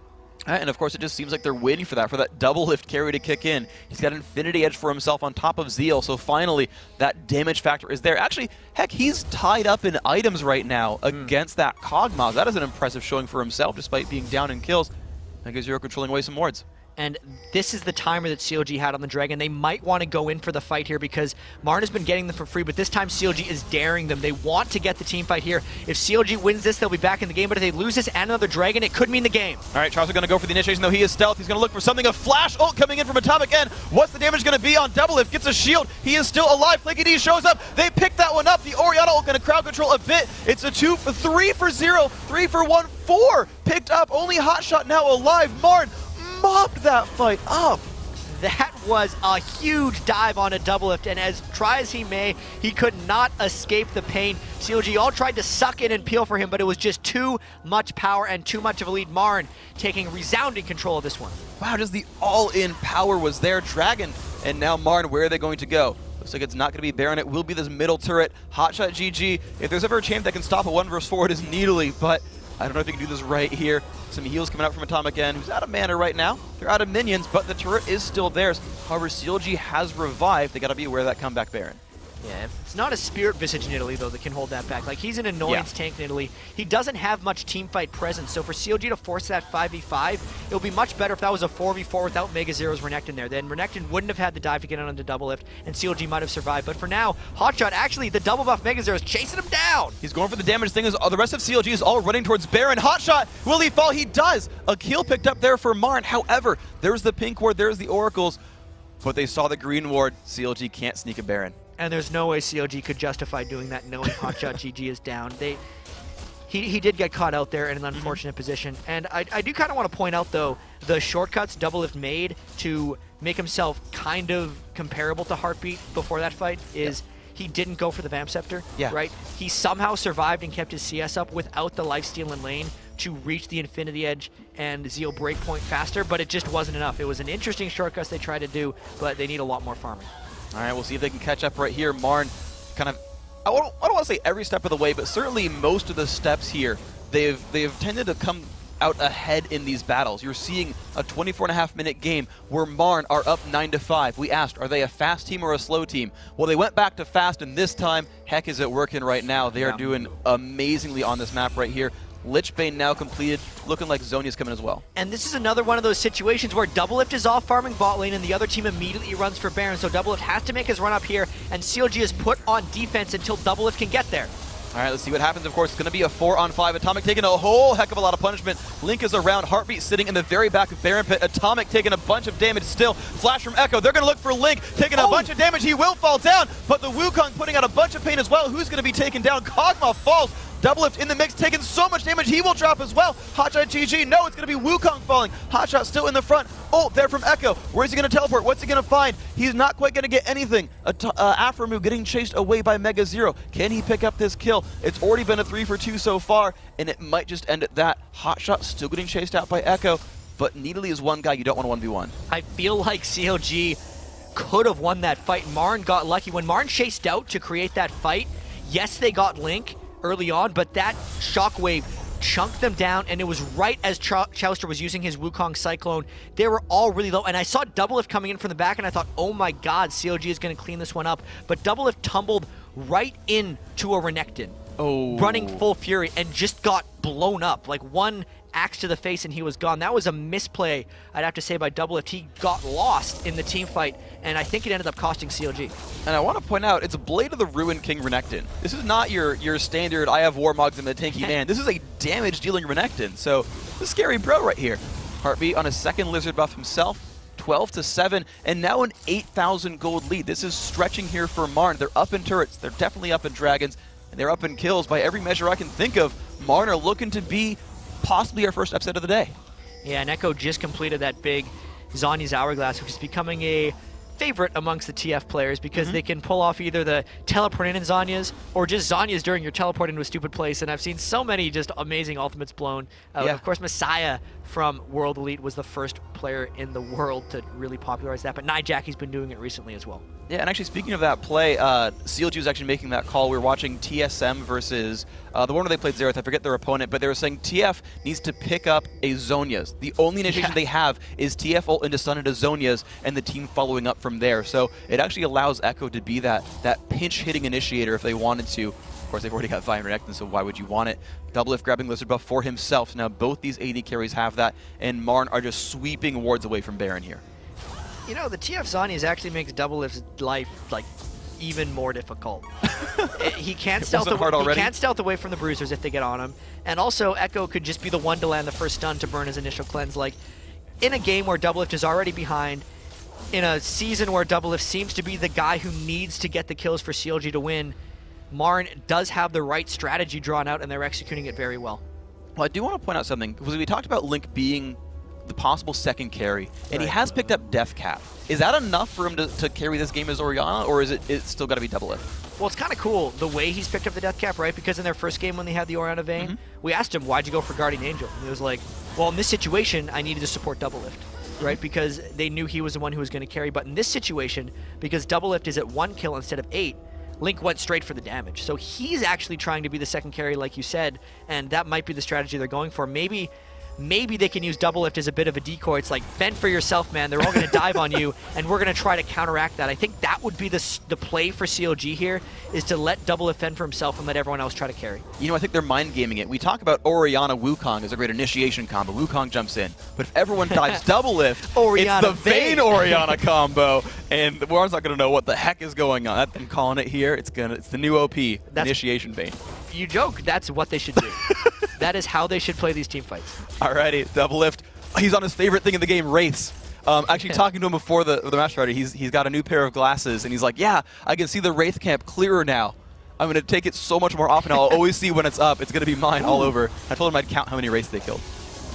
And of course, it just seems like they're waiting for that Double Lift carry to kick in. He's got Infinity Edge for himself on top of Zeal, so finally that damage factor is there. Actually, heck, he's tied up in items right now against that Kog'Maw. That is an impressive showing for himself, despite being down in kills. MegaZero controlling away some wards. And this is the timer that CLG had on the Dragon. They might want to go in for the fight here because MRN has been getting them for free, but this time CLG is daring them. They want to get the team fight here. If CLG wins this, they'll be back in the game, but if they lose this and another Dragon, it could mean the game. All right, Charles is going to go for the initiation, though he is stealth. He's going to look for something. A flash ult coming in from Atomic N. What's the damage going to be on Doublelift? Gets a shield. He is still alive. Flaky D shows up. They pick that one up. The Orianna ult going to crowd control a bit. It's a 3 for 0, 3 for 1, 4 picked up. Only Hotshot now alive. MRN mopped that fight up. That was a huge dive on a Doublelift, and as try as he may, he could not escape the pain. CLG all tried to suck in and peel for him, but it was just too much power and too much of a lead. MRN taking resounding control of this one. Wow, just the all-in power was there. Dragon, and now MRN, where are they going to go? Looks like it's not going to be Baron. It will be this middle turret. Hotshot GG. If there's ever a champ that can stop a 1 vs 4, it is Needly, but I don't know if they can do this right here. Some heals coming out from Atomic N, who's out of mana right now. They're out of minions, but the turret is still theirs. However, CLG has revived. They got to be aware of that comeback Baron. Yeah, it's not a Spirit Visage in Italy, though, that can hold that back. Like, he's an annoyance tank in Italy. He doesn't have much teamfight presence, so for CLG to force that 5v5, it would be much better if that was a 4v4 without Mega Zero's Renekton there. Then Renekton wouldn't have had the dive to get onto Doublelift, and CLG might have survived. But for now, Hotshot, actually, the double buff Mega Zero is chasing him down. He's going for the damage. Thing is, the rest of CLG is all running towards Baron. Hotshot, will he fall? He does. A kill picked up there for MRN. However, there's the pink ward, there's the oracles, but they saw the green ward. CLG can't sneak a Baron. And there's no way CLG could justify doing that knowing Hotshot GG is down. He did get caught out there in an unfortunate position. And I do kind of want to point out, though, the shortcuts Doublelift made to make himself kind of comparable to Heartbeat before that fight is he didn't go for the Vamp Scepter, right? He somehow survived and kept his CS up without the lifesteal in lane to reach the Infinity Edge and Zeal Breakpoint faster, but it just wasn't enough. It was an interesting shortcut they tried to do, but they need a lot more farming. All right, we'll see if they can catch up right here. MRN kind of, I don't want to say every step of the way, but certainly most of the steps here, they've tended to come out ahead in these battles. You're seeing a 24.5-minute game where MRN are up 9-5. We asked, are they a fast team or a slow team? Well, they went back to fast, and this time, heck, is it working right now. They are doing amazingly on this map right here. Lichbane now completed, looking like Zhonya's coming as well. And this is another one of those situations where Doublelift is off farming bot lane and the other team immediately runs for Baron, so Doublelift has to make his run up here, and CLG is put on defense until Doublelift can get there. All right, let's see what happens. Of course, it's going to be a 4-on-5. Atomic taking a whole heck of a lot of punishment. Link is around. Heartbeat sitting in the very back of Baron Pit. Atomic taking a bunch of damage still. Flash from Echo. They're going to look for Link, taking a bunch of damage. He will fall down, but the Wukong putting out a bunch of pain as well. Who's going to be taken down? Kog'Maw falls. Doublelift in the mix, taking so much damage, he will drop as well. Hotshot GG, no, it's going to be Wukong falling. Hotshot still in the front. Oh, there from Echo. Where's he going to teleport? What's he going to find? He's not quite going to get anything. Aframu getting chased away by Mega Zero. Can he pick up this kill? It's already been a 3 for 2 so far, and it might just end at that. Hotshot still getting chased out by Echo, but Needly is one guy you don't want to 1v1. I feel like CLG could have won that fight. MRN got lucky. When MRN chased out to create that fight, yes, they got Link early on, but that shockwave chunked them down, and it was right as Chouster was using his Wukong Cyclone. They were all really low, and I saw Doublelift coming in from the back, and I thought, oh my god, CLG is going to clean this one up. But Doublelift tumbled right into a Renekton, running full fury, and just got blown up. Like one axe to the face and he was gone. That was a misplay, I'd have to say, by Doublelift. He got lost in the team fight, and I think it ended up costing CLG. And I want to point out, it's Blade of the Ruined King Renekton. This is not your standard, I have Warmogs and a tanky man. This is a damage-dealing Renekton, so this is scary bro right here. Heartbeat on a second Lizard buff himself, 12-7, and now an 8,000 gold lead. This is stretching here for MRN. They're up in turrets, they're definitely up in dragons, and they're up in kills. By every measure I can think of, MRN are looking to be possibly our first upset of the day. Yeah, and Echo just completed that big Zhonya's Hourglass, which is becoming a favorite amongst the TF players because they can pull off either the teleport in Zhonya's or just Zhonya's during your teleport into a stupid place, and I've seen so many just amazing ultimates blown out. Of course, Messiah from World Elite was the first player in the world to really popularize that, but Nijacky's been doing it recently as well. Yeah, and actually speaking of that play, CLG was actually making that call. We were watching TSM versus the one where they played Xerath. I forget their opponent, but they were saying TF needs to pick up a Zhonya's. The only initiation they have is TF ult into stun into Zhonya's and the team following up from there. So it actually allows Echo to be that pinch-hitting initiator if they wanted to. Of course, they've already got Vi and Renekton, so why would you want it? Doublelift grabbing Lizard buff for himself. Now both these AD carries have that, and MRN are just sweeping wards away from Baron here. You know, the TF Zhonya's actually makes Doublelift's life, like, even more difficult. He can't stealth away from the bruisers if they get on him. And also, Echo could just be the one to land the first stun to burn his initial cleanse. Like, in a game where Doublelift is already behind, in a season where Doublelift seems to be the guy who needs to get the kills for CLG to win, MRN does have the right strategy drawn out, and they're executing it very well. Well, I do want to point out something, because we talked about Link being the possible second carry, and he has picked up Death Cap. Is that enough for him to carry this game as Orianna, or is it's still got to be Doublelift? Well, it's kind of cool the way he's picked up the Death Cap, right? Because in their first game when they had the Orianna Vayne, we asked him, why'd you go for Guardian Angel? And he was like, well, in this situation, I needed to support Doublelift, right? Because they knew he was the one who was going to carry. But in this situation, because Doublelift is at 1 kill instead of 8, Link went straight for the damage. So he's actually trying to be the second carry, like you said, and that might be the strategy they're going for. Maybe they can use Doublelift as a bit of a decoy. It's like, fend for yourself, man. They're all going to dive on you, and we're going to try to counteract that. I think that would be the play for CLG here, is to let Doublelift fend for himself and let everyone else try to carry. You know, I think they're mind gaming it. We talk about Orianna Wukong as a great initiation combo. Wukong jumps in. But if everyone dives Doublelift, it's the Vayne Orianna combo, and Warren's not going to know what the heck is going on. I'm calling it here. It's the new OP, initiation Vayne. You joke, that's what they should do. That is how they should play these team fights. Alrighty, Doublelift. He's on his favorite thing in the game, Wraiths. Actually, talking to him before the match started, he's got a new pair of glasses, and he's like, yeah, I can see the Wraith camp clearer now. I'm going to take it so much more often. I'll always see when it's up. It's going to be mine all over. I told him I'd count how many Wraiths they killed.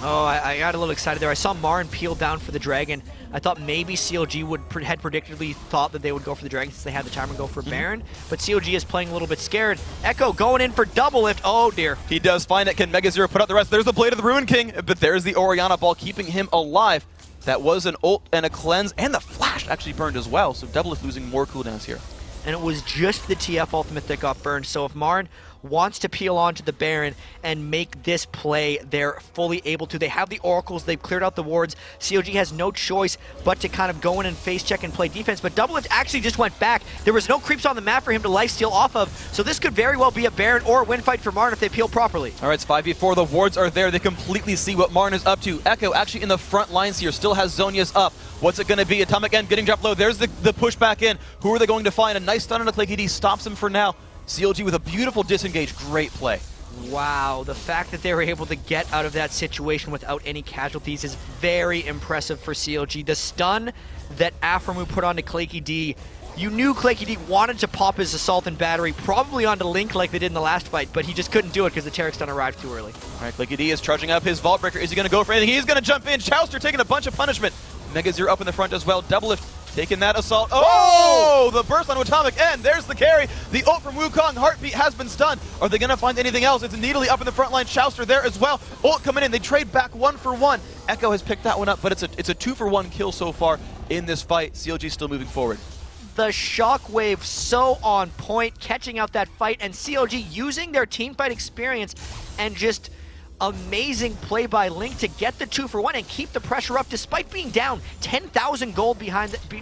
Oh, I got a little excited there. I saw MRN peel down for the Dragon. I thought maybe CLG had predictably thought that they would go for the Dragon since they had the timer and go for Baron, but CLG is playing a little bit scared. Echo going in for Doublelift. Oh, dear. He does find it. Can Mega Zero put out the rest? There's the Blade of the Ruin King, but there's the Orianna ball keeping him alive. That was an ult and a cleanse, and the flash actually burned as well, so Doublelift losing more cooldowns here. And it was just the TF ultimate that got burned, so if MRN wants to peel onto the Baron and make this play, they're fully able to. They have the oracles, they've cleared out the wards. CLG has no choice but to kind of go in and face check and play defense, but Doublelift actually just went back. There was no creeps on the map for him to lifesteal off of, so this could very well be a Baron or a win fight for MRN if they peel properly. All right, it's 5v4. The wards are there. They completely see what MRN is up to. Echo actually in the front lines here, still has Zhonya's up. What's it going to be? Atomic End getting dropped low. There's the push back in. Who are they going to find? A nice stun on a Clay stops him for now. CLG with a beautiful disengage. Great play. Wow, the fact that they were able to get out of that situation without any casualties is very impressive for CLG. The stun that Aphromoo put onto Claky D, you knew Claky D wanted to pop his Assault and Battery, probably onto Link like they did in the last fight, but he just couldn't do it because the Taric stun arrived too early. All right, Claky D is charging up his Vault Breaker. Is he going to go for anything? He's going to jump in. Chouster taking a bunch of punishment. Mega Zero up in the front as well. Doublelift taking that assault. Oh, the burst on Atomic End. There's the carry. The ult from Wukong. Heartbeat has been stunned. Are they going to find anything else? It's Needly up in the front line. Chouster there as well. Ult coming in. They trade back 1 for 1. Echo has picked that one up, but it's a 2 for 1 kill so far in this fight. CLG still moving forward. The shockwave so on point, catching out that fight, and CLG using their teamfight experience and just amazing play by Link to get the 2 for 1 and keep the pressure up despite being down 10,000 gold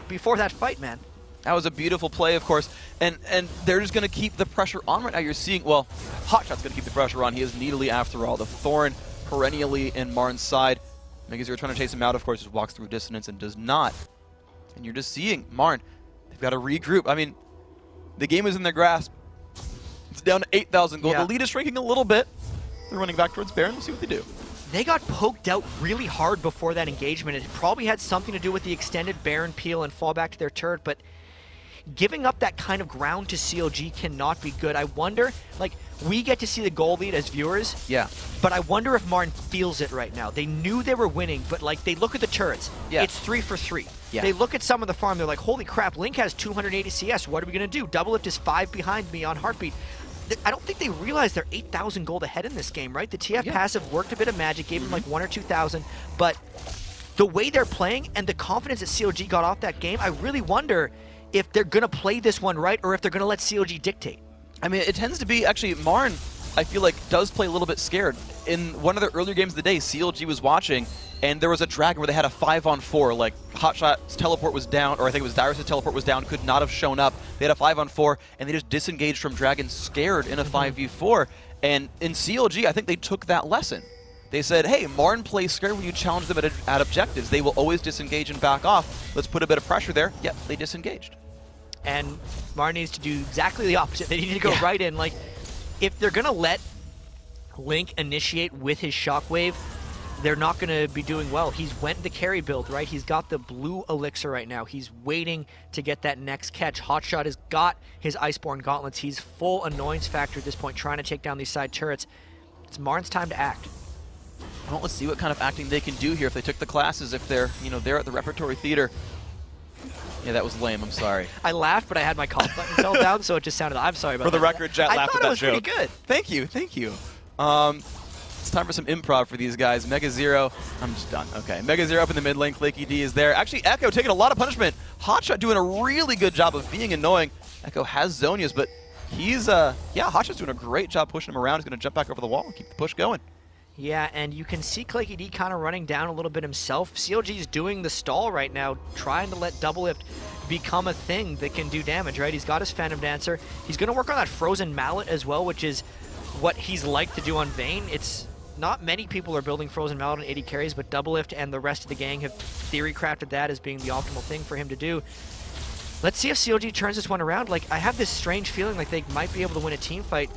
before that fight, man. That was a beautiful play, of course, and they're just going to keep the pressure on right now. You're seeing, well, Hotshot's going to keep the pressure on. He is Needly after all. The Thorn perennially in MRN's side. Mega Zero trying to chase him out, of course, just walks through dissonance and does not. And you're just seeing MRN. They've got to regroup. I mean, the game is in their grasp. It's down to 8,000 gold. Yeah. The lead is shrinking a little bit. They're running back towards Baron. We'll see what they do. They got poked out really hard before that engagement. It probably had something to do with the extended Baron peel and fall back to their turret, but giving up that kind of ground to CLG cannot be good. I wonder, like, we get to see the goal lead as viewers. Yeah. But I wonder if MRN feels it right now. They knew they were winning, but, like, they look at the turrets. Yeah. It's 3 for 3. Yeah. They look at some of the farm. They're like, holy crap, Link has 280 CS. What are we going to do? Doublelift is 5 behind me on Heartbeat. I don't think they realize they're 8,000 gold ahead in this game, right? The TF passive worked a bit of magic, gave them like 1 or 2,000, but the way they're playing and the confidence that CLG got off that game, I really wonder if they're going to play this one right or if they're going to let CLG dictate. I mean, it tends to be, actually, MRN, I feel like does play a little bit scared. In one of the earlier games of the day, CLG was watching, and there was a Dragon where they had a 5-on-4. Like, Hotshot's teleport was down, or I think it was Dyrus' teleport was down, could not have shown up. They had a 5-on-4, and they just disengaged from Dragon, scared in a 5v4. And in CLG, I think they took that lesson. They said, hey, MRN plays scared when you challenge them at objectives. They will always disengage and back off. Let's put a bit of pressure there. Yep, they disengaged. And MRN needs to do exactly the opposite. They need to go right in. Like, if they're going to let Link initiate with his Shockwave, they're not going to be doing well. He's went the carry build, right? He's got the blue elixir right now. He's waiting to get that next catch. Hotshot has got his Iceborne gauntlets. He's full annoyance factor at this point, trying to take down these side turrets. It's MRN's time to act. Well, let's see what kind of acting they can do here if they took the classes, if they're, you know, they're at the repertory theater. Yeah, that was lame. I'm sorry. I laughed, but I had my cough button fell down, so it just sounded. I'm sorry about that. For the record, Jet laughed at that joke. I thought it was pretty good. Thank you, thank you. It's time for some improv for these guys. Mega Zero, I'm just done. Okay, Mega Zero up in the mid lane. Claky D is there. Actually, Echo taking a lot of punishment. Hotshot doing a really good job of being annoying. Echo has Zonias, but he's yeah, Hotshot's doing a great job pushing him around. He's going to jump back over the wall and keep the push going. Yeah, and you can see Claky D kind of running down a little bit himself. CLG is doing the stall right now, trying to let Doublelift become a thing that can do damage, right? He's got his Phantom Dancer. He's going to work on that Frozen Mallet as well, which is what he's like to do on Vayne. It's not many people are building Frozen Mallet on 80 carries, but Doublelift and the rest of the gang have theory crafted that as being the optimal thing for him to do. Let's see if CLG turns this one around. Like, I have this strange feeling like they might be able to win a team fight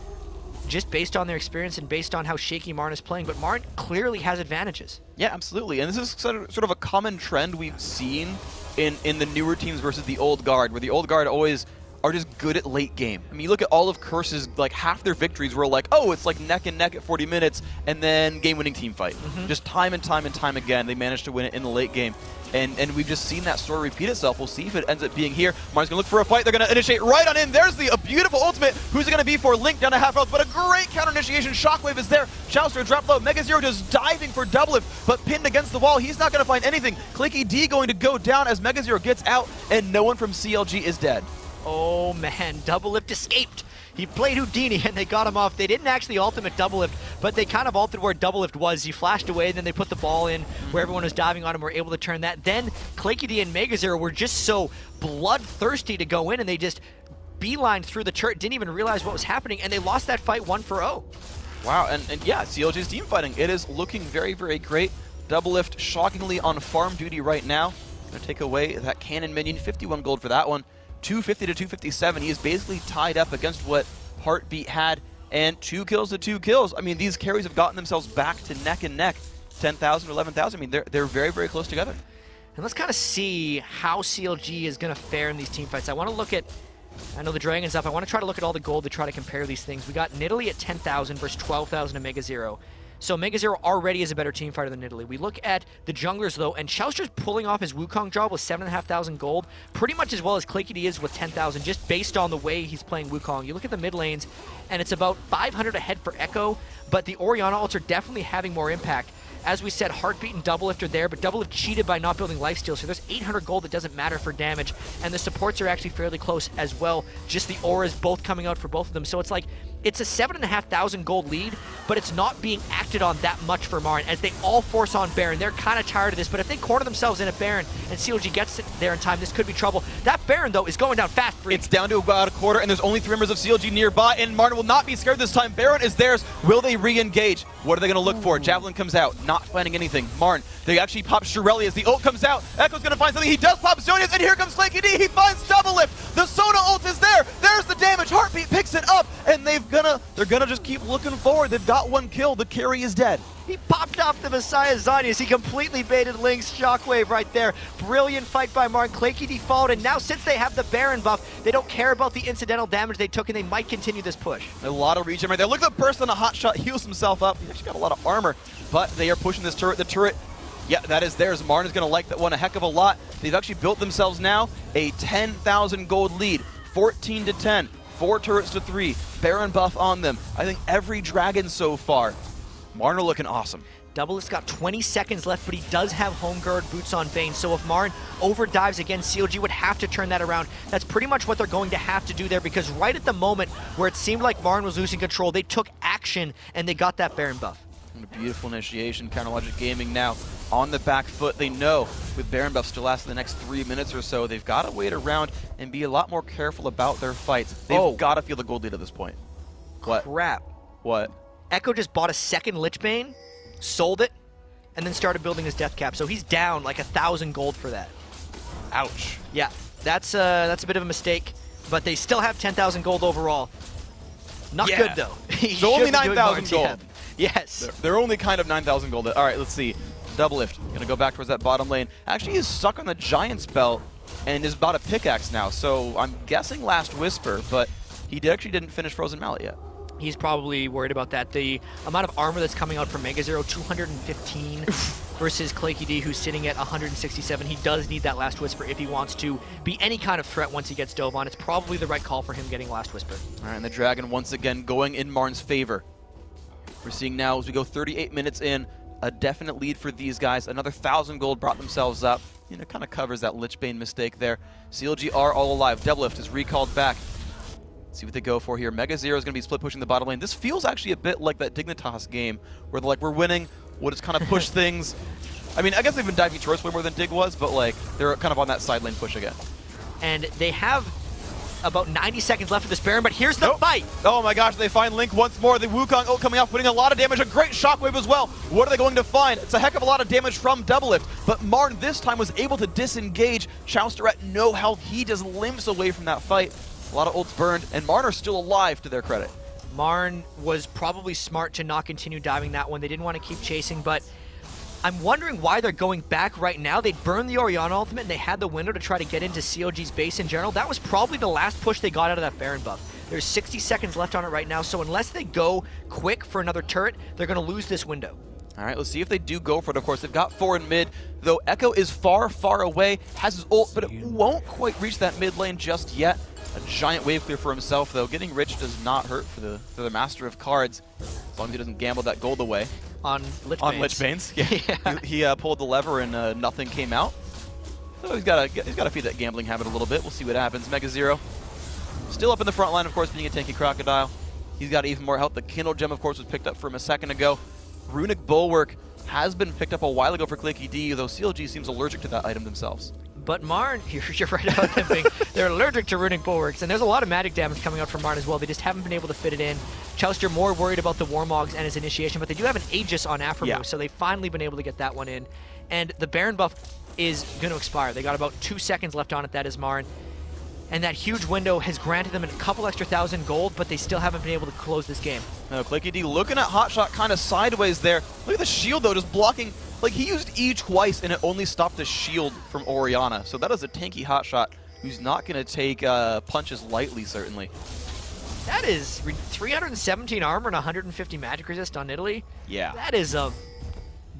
just based on their experience and based on how shaky MRN is playing, but MRN clearly has advantages. Yeah, absolutely, and this is sort of a common trend we've seen in the newer teams versus the old guard, where the old guard always are just good at late game. I mean, you look at all of Curse's, like, half their victories were like, oh, it's like neck and neck at 40 minutes, and then game-winning team fight. Just time and time and time again, they managed to win it in the late game. And we've just seen that story repeat itself. We'll see if it ends up being here. MRN's going to look for a fight. They're going to initiate right on in. There's the beautiful ultimate. Who's it going to be for? Link down to half health, but a great counter initiation. Shockwave is there. Chalister drop low. Mega Zero just diving for Doublelift, but pinned against the wall. He's not going to find anything. Clicky D going to go down as Mega Zero gets out, and no one from CLG is dead. Oh man, Doublelift escaped. He played Houdini and they got him off. They didn't actually ultimate Doublelift, but they kind of altered where Doublelift was. He flashed away, and then they put the ball in where everyone was diving on him. Were able to turn that. Then Claky D and Mega Zero were just so bloodthirsty to go in, and they just beelined through the turret, didn't even realize what was happening, and they lost that fight 1-0. Wow, and yeah, CLG's team fighting. It is looking very, very great. Doublelift shockingly on farm duty right now. Gonna take away that cannon minion, 51 gold for that one. 250 to 257. He is basically tied up against what Heartbeat had, and 2 kills to 2 kills. I mean, these carries have gotten themselves back to neck and neck. 10,000 or 11,000. I mean, they're very, very close together. And let's kind of see how CLG is going to fare in these team fights. I want to look at, I know the Dragon's up. I want to try to look at all the gold to try to compare these things. We got Nidalee at 10,000 versus 12,000 to Mega Zero. So Mega Zero already is a better team fighter than Nidalee. We look at the junglers, though, and Chalister's pulling off his Wukong job with 7,500 gold, pretty much as well as Claky D is with 10,000, just based on the way he's playing Wukong. You look at the mid lanes, and it's about 500 ahead for Echo, but the Orianna ults are definitely having more impact. As we said, Heartbeat and Doublelift are there, but Doublelift cheated by not building lifesteal, so there's 800 gold that doesn't matter for damage, and the supports are actually fairly close as well. Just the auras both coming out for both of them, so it's like, it's a 7,500 gold lead, but it's not being acted on that much for MRN, as they all force on Baron. They're kind of tired of this, but if they corner themselves in at Baron, and CLG gets it there in time, this could be trouble. That Baron, though, is going down fast. It's down to about a quarter, and there's only 3 members of CLG nearby, and MRN will not be scared this time. Baron is theirs. Will they re-engage? What are they going to look for? Javelin comes out, not finding anything. MRN, they actually pop Shirelli as the ult comes out. Echo's going to find something. He does pop Zonias, and here comes Claky D. He finds Doublelift. The Sona ult is there. There's the damage. Heartbeat picks it up, and they're gonna just keep looking forward. They've got 1 kill. The carry is dead. He popped off the Messiah Zonias. He completely baited Link's Shockwave right there. Brilliant fight by MRN. Claky D followed, and now since they have the Baron buff, they don't care about the incidental damage they took, and they might continue this push. A lot of regen right there. Look at the burst on a hot shot. Heals himself up. He's actually got a lot of armor, but they are pushing this turret. The turret, yeah, that is theirs. MRN is going to like that one a heck of a lot. They've actually built themselves now a 10,000 gold lead. 14 to 10. 4 turrets to 3. Baron buff on them. I think every dragon so far. MRN are looking awesome. Doublelift's got 20 seconds left, but he does have home guard boots on Bane, so if MRN overdives again, CLG would have to turn that around. That's pretty much what they're going to have to do there, because right at the moment where it seemed like MRN was losing control, they took action and they got that Baron buff. And a beautiful initiation. Counterlogic Gaming now on the back foot. They know with Baron buffs to last the next 3 minutes or so, they've got to wait around and be a lot more careful about their fights. They've got to feel the gold lead at this point. What? Crap. What? Echo just bought a second Lich Bane, sold it, and then started building his death cap. So he's down like 1,000 gold for that. Ouch. Yeah, that's a bit of a mistake, but they still have 10,000 gold overall. Not good though. So only 9,000 gold. Yes. They're only kind of 9,000 gold. All right, let's see. Doublelift gonna go back towards that bottom lane. Actually, he's stuck on the Giant's belt and is about a pickaxe now. So I'm guessing Last Whisper, but he actually didn't finish Frozen Mallet yet. He's probably worried about that. The amount of armor that's coming out from Mega Zero, 215 versus Claky D, who's sitting at 167. He does need that Last Whisper if he wants to be any kind of threat once he gets dove on. It's probably the right call for him getting Last Whisper. All right, and the Dragon once again going in MRN's favor. We're seeing now as we go 38 minutes in, a definite lead for these guys. Another 1,000 gold brought themselves up. You know, kind of covers that Lich Bane mistake there. CLG are all alive. Doublelift is recalled back. See what they go for here. Mega Zero is going to be split pushing the bottom lane. This feels actually a bit like that Dignitas game where they're like, we're winning, we'll just kind of push things. I mean, I guess they've been diving towards way more than Dig was, but like they're kind of on that side lane push again. And they have about 90 seconds left of this Baron, but here's the fight. Oh my gosh, they find Link once more. The Wukong ult coming out, putting a lot of damage, a great shockwave as well. What are they going to find? It's a heck of a lot of damage from Doublelift, but MRN this time was able to disengage. Chouster at no health, he just limps away from that fight. A lot of ults burned, and MRN are still alive to their credit. MRN was probably smart to not continue diving that one. They didn't want to keep chasing, but I'm wondering why they're going back right now. They'd burned the Orianna ultimate, and they had the window to try to get into CLG's base in general. That was probably the last push they got out of that Baron buff. There's 60 seconds left on it right now, so unless they go quick for another turret, they're going to lose this window. All right, let's see if they do go for it. Of course, they've got 4 in mid, though Echo is far, far away, has his ult, but it won't quite reach that mid lane just yet. A giant wave clear for himself, though. Getting rich does not hurt for the Master of Cards, as long as he doesn't gamble that gold away. On Lich Banes. Yeah. He pulled the lever and nothing came out. So he's got to feed that gambling habit a little bit. We'll see what happens. Mega Zero still up in the front line, of course, being a tanky crocodile. He's got even more health. The Kindle Gem, of course, was picked up for him a second ago. Runic Bulwark has been picked up a while ago for Claky D, though CLG seems allergic to that item themselves. But MRN, you're right about them being, they're allergic to Runic Bulwarks, and there's a lot of magic damage coming out from MRN as well. They just haven't been able to fit it in. Chouster more worried about the Warmogs and his initiation, but they do have an Aegis on Aphromoo, so they've finally been able to get that one in. And the Baron buff is going to expire. They got about 2 seconds left on it, that is MRN. And that huge window has granted them a couple extra 1,000 gold, but they still haven't been able to close this game. Claky D looking at Hotshot kind of sideways there. Look at the shield, though, just blocking. Like, he used E twice, and it only stopped the shield from Orianna. So that is a tanky Hotshot who's not going to take punches lightly, certainly. That is 317 armor and 150 magic resist on Italy. Yeah. That is a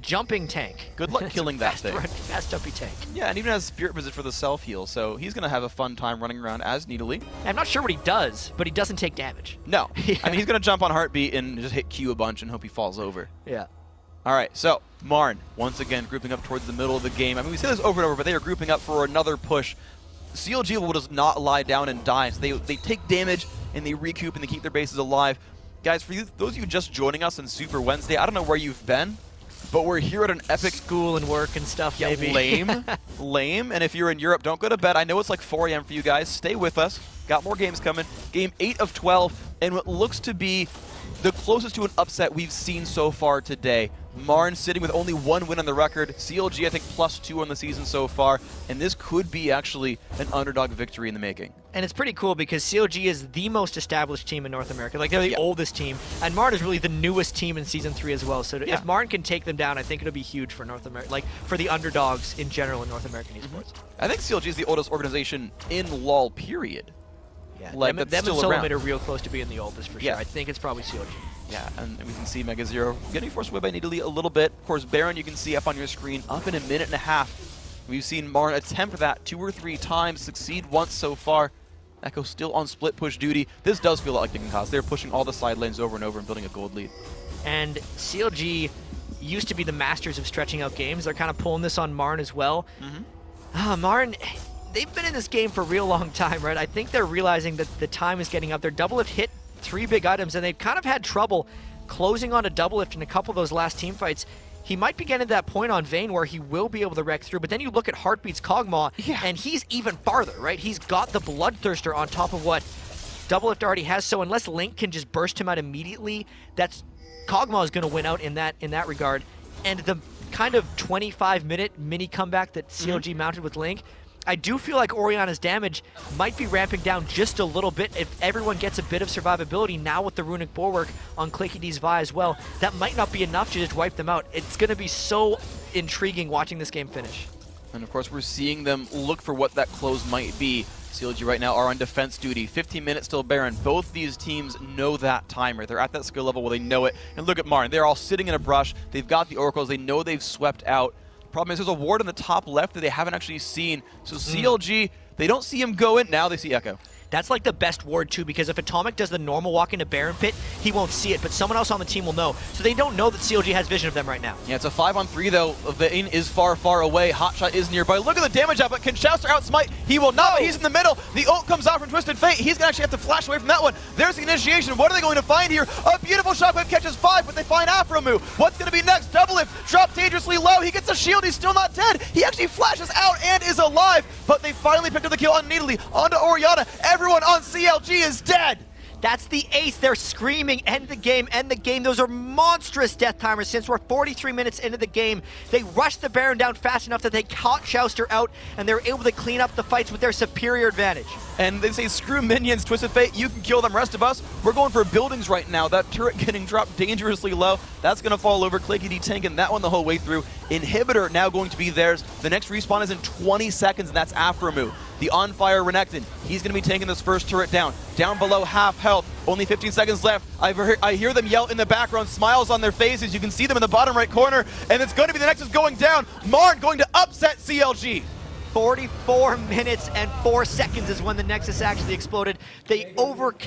jumping tank. Good luck killing that thing. Fast jumpy tank. Yeah, and even has Spirit Visit for the self-heal, so he's going to have a fun time running around as Needly. I'm not sure what he does, but he doesn't take damage. No. Yeah. I mean, he's going to jump on Heartbeat and just hit Q a bunch and hope he falls over. Yeah. All right, so MRN, once again, grouping up towards the middle of the game. I mean, we say this over and over, but they are grouping up for another push. CLG will just not lie down and die. So they take damage, and they recoup, and they keep their bases alive. Guys, for those of you just joining us on Super Wednesday, I don't know where you've been, but we're here at an epic... School and work and stuff, maybe. Lame. Lame. And if you're in Europe, don't go to bed. I know it's like 4 a.m. for you guys. Stay with us. Got more games coming. Game 8 of 12, and what looks to be the closest to an upset we've seen so far today. MRN sitting with only 1 win on the record. CLG, I think, +2 on the season so far. And this could be actually an underdog victory in the making. And it's pretty cool because CLG is the most established team in North America. Like, they're the oldest team. And MRN is really the newest team in Season 3 as well. So if MRN can take them down, I think it'll be huge for North America, like for the underdogs in general in North American esports. I think CLG is the oldest organization in LoL, period. Yeah, like them and Solomid are real close to being the oldest for sure. I think it's probably CLG. Yeah, and we can see Mega Zero getting forced away by Needly a little bit. Of course, Baron, you can see up on your screen, up in 1.5 minutes. We've seen MRN attempt that 2 or 3 times, succeed once so far. Echo still on split push duty. This does feel like Dignitas. They're pushing all the side lanes over and over and building a gold lead. And CLG, used to be the masters of stretching out games. They're kind of pulling this on MRN as well. MRN, they've been in this game for a real long time, right? I think they're realizing that the time is getting up. Their double lift hit 3 big items, and they've kind of had trouble closing on a double lift in a couple of those last team fights. He might be getting to that point on Vayne where he will be able to wreck through, but then you look at Heartbeat's Kog'Maw, and he's even farther, right? He's got the Bloodthirster on top of what double lift already has, so unless Link can just burst him out immediately, that's Kog'Maw is going to win out in that regard. And the kind of 25-minute mini comeback that CLG mounted with Link, I do feel like Orianna's damage might be ramping down just a little bit if everyone gets a bit of survivability now with the Runic Bulwark on Clicky D's Vi as well. That might not be enough to just wipe them out. It's going to be so intriguing watching this game finish. And of course, we're seeing them look for what that close might be. CLG right now are on defense duty. 15 minutes till Baron. Both these teams know that timer. They're at that skill level where they know it. And look at MRN. They're all sitting in a brush. They've got the Oracles. They know they've swept out. Problem is there's a ward on the top left that they haven't actually seen. So CLG, they don't see him go in. Now they see Echo. That's like the best ward too, because if Atomic does the normal walk into Baron Pit, he won't see it, but someone else on the team will know. So they don't know that CLG has vision of them right now. Yeah, it's a 5-on-3 though. Vayne is far, far away. Hotshot is nearby. Look at the damage output. Can Chouster outsmite? He will not, but he's in the middle. The ult comes out from Twisted Fate. He's gonna actually have to flash away from that one. There's the initiation. What are they going to find here? A beautiful shockwave catches 5, but they find Afromu. What's gonna be next? Double lift, drop dangerously low. He gets a shield. He's still not dead. He actually flashes out and is alive, but they finally picked up the kill on Needly. Onto Orianna. Everyone on CLG is dead. That's the ace. They're screaming, end the game, end the game. Those are monstrous death timers since we're 43 minutes into the game. They rushed the Baron down fast enough that they caught Chouster out, and they're able to clean up the fights with their superior advantage. And they say, screw minions, Twisted Fate, you can kill them. Rest of us, we're going for buildings right now. That turret getting dropped dangerously low. That's going to fall over. Clicky D tanking that one the whole way through. Inhibitor now going to be theirs. The next respawn is in 20 seconds, and that's Afromu. The on-fire Renekton, he's going to be taking this first turret down. Down below half health, only 15 seconds left. I hear them yell in the background, smiles on their faces. You can see them in the bottom right corner, and it's going to be the Nexus going down. MRN going to upset CLG. 44 minutes and 4 seconds is when the Nexus actually exploded. They overcame